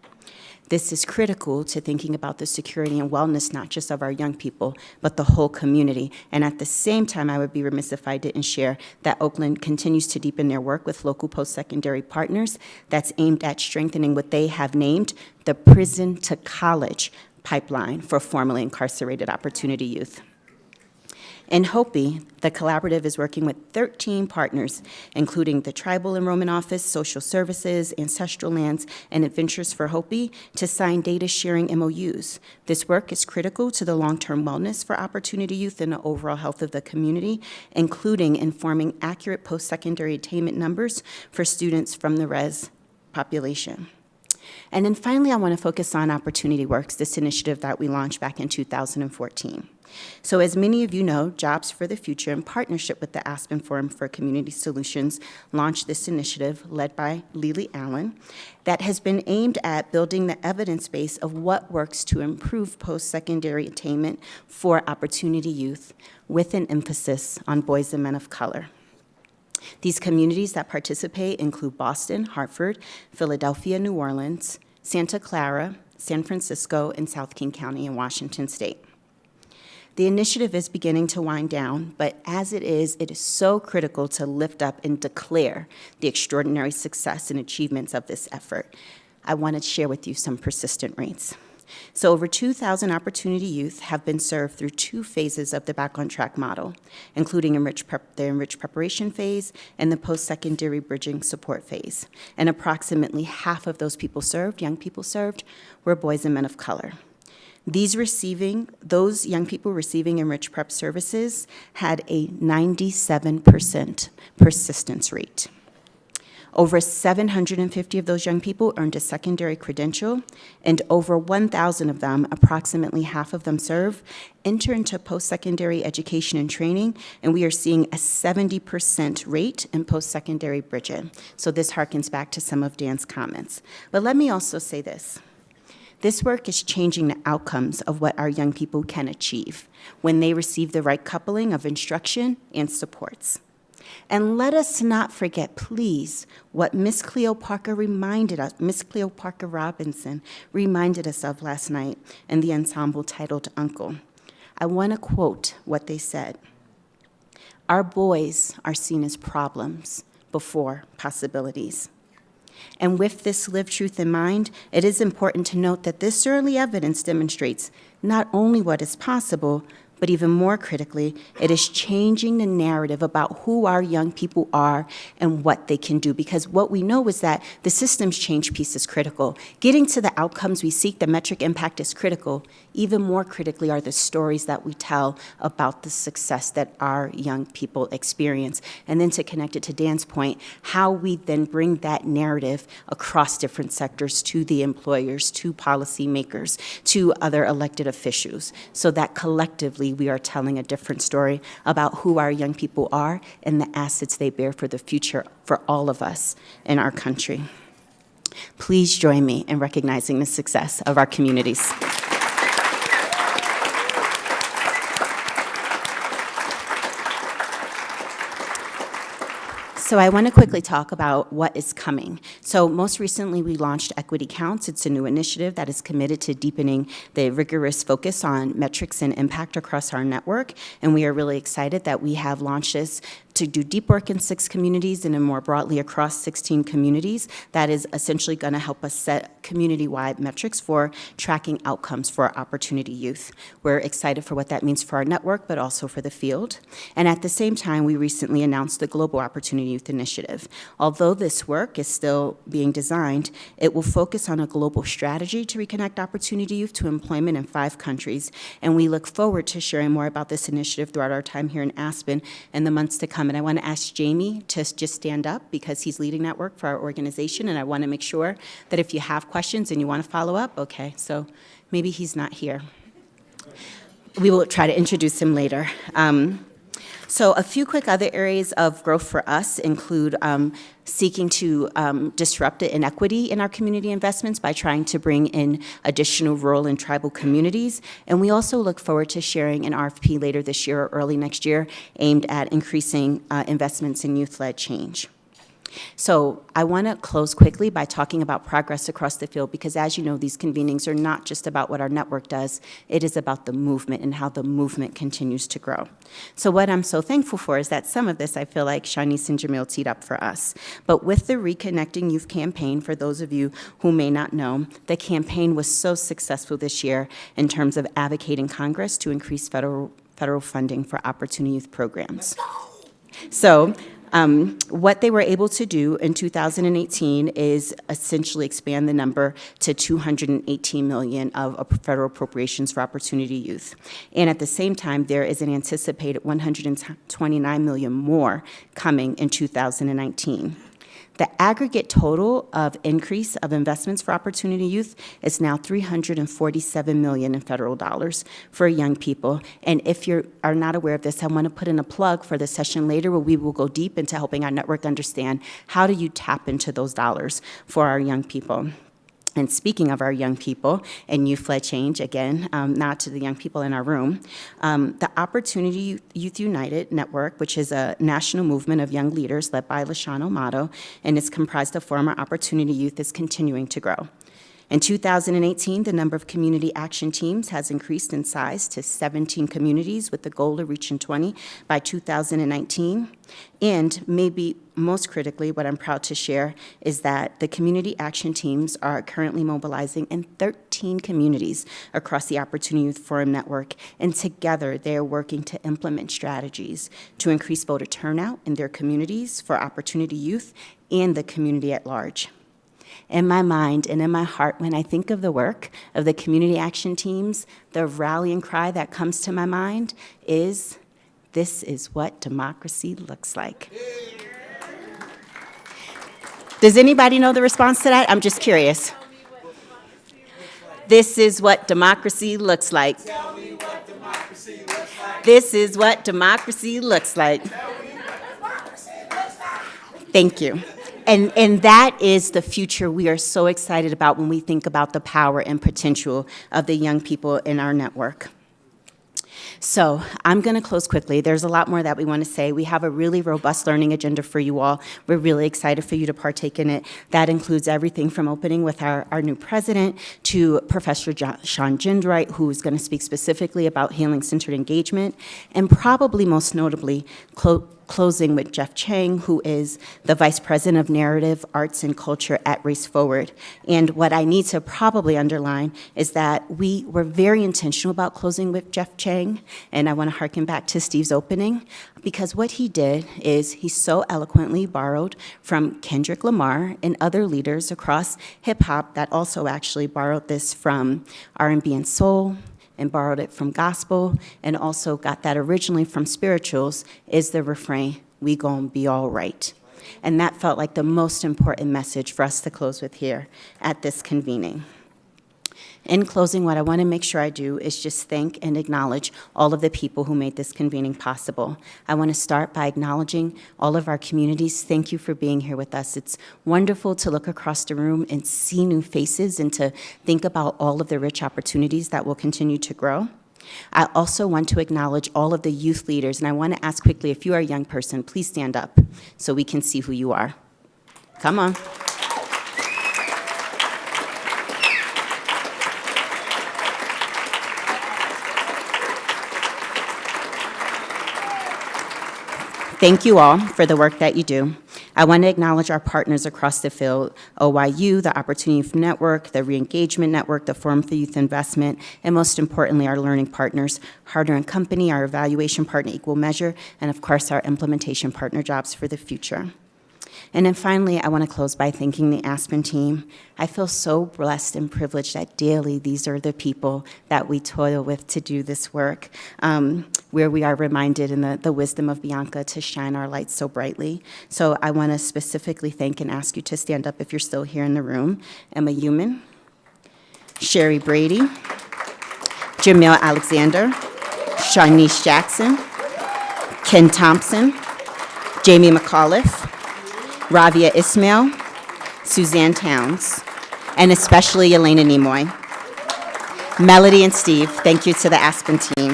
This is critical to thinking about the security and wellness, not just of our young people, but the whole community. And at the same time, I would be remiss if I didn't share that Oakland continues to deepen their work with local post-secondary partners that's aimed at strengthening what they have named the prison to college pipeline for formerly incarcerated Opportunity Youth. In Hopi, the collaborative is working with 13 partners, including the Tribal Enrollment Office, Social Services, Ancestral Lands, and Adventures for Hopi, to sign data sharing MOUs. This work is critical to the long-term wellness for Opportunity Youth and the overall health of the community, including informing accurate post-secondary attainment numbers for students from the res population. And then finally, I want to focus on Opportunity Works, this initiative that we launched back in 2014. So as many of you know, Jobs for the Future, in partnership with the Aspen Forum for Community Solutions, launched this initiative led by Lily Allen that has been aimed at building the evidence base of what works to improve post-secondary attainment for Opportunity Youth, with an emphasis on boys and men of color. These communities that participate include Boston, Hartford, Philadelphia, New Orleans, Santa Clara, San Francisco, and South King County in Washington State. The initiative is beginning to wind down, but as it is so critical to lift up and declare the extraordinary success and achievements of this effort. I want to share with you some persistent rates. So over 2,000 Opportunity Youth have been served through 2 phases of the Back on Track model, including the enriched preparation phase and the post-secondary bridging support phase. And approximately half of those people served, young people served, were boys and men of color. Those young people receiving enriched prep services had a 97% persistence rate. Over 750 of those young people earned a secondary credential, and over 1,000 of them, approximately half of them serve, enter into post-secondary education and training, and we are seeing a 70% rate in post-secondary Bridget. So this harkens back to some of Dan's comments. But let me also say this. This work is changing the outcomes of what our young people can achieve when they receive the right coupling of instruction and supports. And let us not forget, please, what Miss Cleo Parker Robinson reminded us of last night in the ensemble titled Uncle. I want to quote what they said. Our boys are seen as problems before possibilities. And with this lived truth in mind, it is important to note that this early evidence demonstrates not only what is possible, but even more critically, it is changing the narrative about who our young people are and what they can do. Because what we know is that the systems change piece is critical. Getting to the outcomes we seek, the metric impact is critical. Even more critically are the stories that we tell about the success that our young people experience. And then to connect it to Dan's point, how we then bring that narrative across different sectors to the employers, to policymakers, to other elected officials, so that collectively we are telling a different story about who our young people are and the assets they bear for the future for all of us in our country. Please join me in recognizing the success of our communities. So I want to quickly talk about what is coming. So most recently, we launched Equity Counts. It's a new initiative that is committed to deepening the rigorous focus on metrics and impact across our network. And we are really excited that we have launched this to do deep work in 6 communities and then more broadly across 16 communities. That is essentially going to help us set community-wide metrics for tracking outcomes for our Opportunity Youth. We're excited for what that means for our network, but also for the field. And at the same time, we recently announced the Global Opportunity Youth Initiative. Although this work is still being designed, it will focus on a global strategy to reconnect Opportunity Youth to employment in 5 countries. And we look forward to sharing more about this initiative throughout our time here in Aspen in the months to come. And I want to ask Jamie to just stand up because he's leading that work for our organization. And I want to make sure that if you have questions and you want to follow up, okay, so maybe he's not here. We will try to introduce him later. So a few quick other areas of growth for us include seeking to disrupt the inequity in our community investments by trying to bring in additional rural and tribal communities. And we also look forward to sharing an RFP later this year or early next year aimed at increasing investments in youth-led change. So I want to close quickly by talking about progress across the field because, as you know, these convenings are not just about what our network does. It is about the movement and how the movement continues to grow. So what I'm so thankful for is that some of this I feel like Shanice and Jamil teed up for us. But with the Reconnecting Youth campaign, for those of you who may not know, the campaign was so successful this year in terms of advocating Congress to increase federal funding for Opportunity Youth programs. So what they were able to do in 2018 is essentially expand the number to $218 million of federal appropriations for Opportunity Youth. And at the same time, there is an anticipated $129 million more coming in 2019. The aggregate total of increase of investments for Opportunity Youth is now $347 million in federal dollars for young people. And if you are not aware of this, I want to put in a plug for the session later where we will go deep into helping our network understand how do you tap into those dollars for our young people. And speaking of our young people and youth-led change, again, not to the young people in our room, the Opportunity Youth United Network, which is a national movement of young leaders led by LaShawn Amato, and is comprised of former Opportunity Youth, is continuing to grow. In 2018, the number of community action teams has increased in size to 17 communities with the goal of reaching 20 by 2019. And maybe most critically, what I'm proud to share is that the community action teams are currently mobilizing in 13 communities across the Opportunity Youth Forum network. And together, they are working to implement strategies to increase voter turnout in their communities for Opportunity Youth and the community at large. In my mind and in my heart, when I think of the work of the community action teams, the rallying cry that comes to my mind is, "This is what democracy looks like." Does anybody know the response to that? I'm just curious. This is what democracy looks like. Tell me what democracy looks like. This is what democracy looks like. Thank you. And that is the future we are so excited about when we think about the power and potential of the young people in our network. So I'm going to close quickly. There's a lot more that we want to say. We have a really robust learning agenda for you all. We're really excited for you to partake in it. That includes everything from opening with our new president to Professor Sean Gindright, who's going to speak specifically about healing-centered engagement, and probably most notably, closing with Jeff Chang, who is the Vice President of Narrative, Arts, and Culture at Race Forward. And what I need to probably underline is that we were very intentional about closing with Jeff Chang, and I want to harken back to Steve's opening, because what he did is he so eloquently borrowed from Kendrick Lamar and other leaders across hip-hop that also actually borrowed this from R&B and soul, and borrowed it from gospel, and also got that originally from spirituals, is the refrain, "We gon' be all right." And that felt like the most important message for us to close with here at this convening. In closing, what I want to make sure I do is just thank and acknowledge all of the people who made this convening possible. I want to start by acknowledging all of our communities. Thank you for being here with us. It's wonderful to look across the room and see new faces and to think about all of the rich opportunities that will continue to grow. I also want to acknowledge all of the youth leaders, and I want to ask quickly, if you are a young person, please stand up so we can see who you are. Come on. Thank you all for the work that you do. I want to acknowledge our partners across the field, OYU, the Opportunity Youth Network, the Reengagement Network, the Forum for Youth Investment, and most importantly, our learning partners, Harder & Company, our evaluation partner, Equal Measure, and of course, our implementation partner, Jobs for the Future. And then finally, I want to close by thanking the Aspen team. I feel so blessed and privileged that daily these are the people that we toil with to do this work, where we are reminded in the wisdom of Bianca to shine our light so brightly. So I want to specifically thank and ask you to stand up if you're still here in the room. Emma Human, Sherry Brady, Jamil Alexander, Sharnice Jackson, Ken Thompson, Jamie McAuliffe, Ravia Ismail, Suzanne Towns, and especially Elena Nimoy. Melody and Steve, thank you to the Aspen team.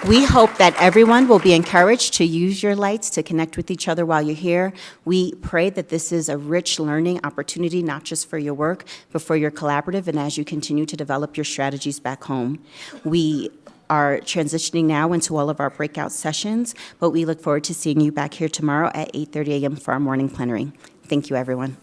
We hope that everyone will be encouraged to use your lights to connect with each other while you're here. We pray that this is a rich learning opportunity, not just for your work, but for your collaborative and as you continue to develop your strategies back home. We are transitioning now into all of our breakout sessions, but we look forward to seeing you back here tomorrow at 8:30 a.m. for our morning plenary. Thank you, everyone.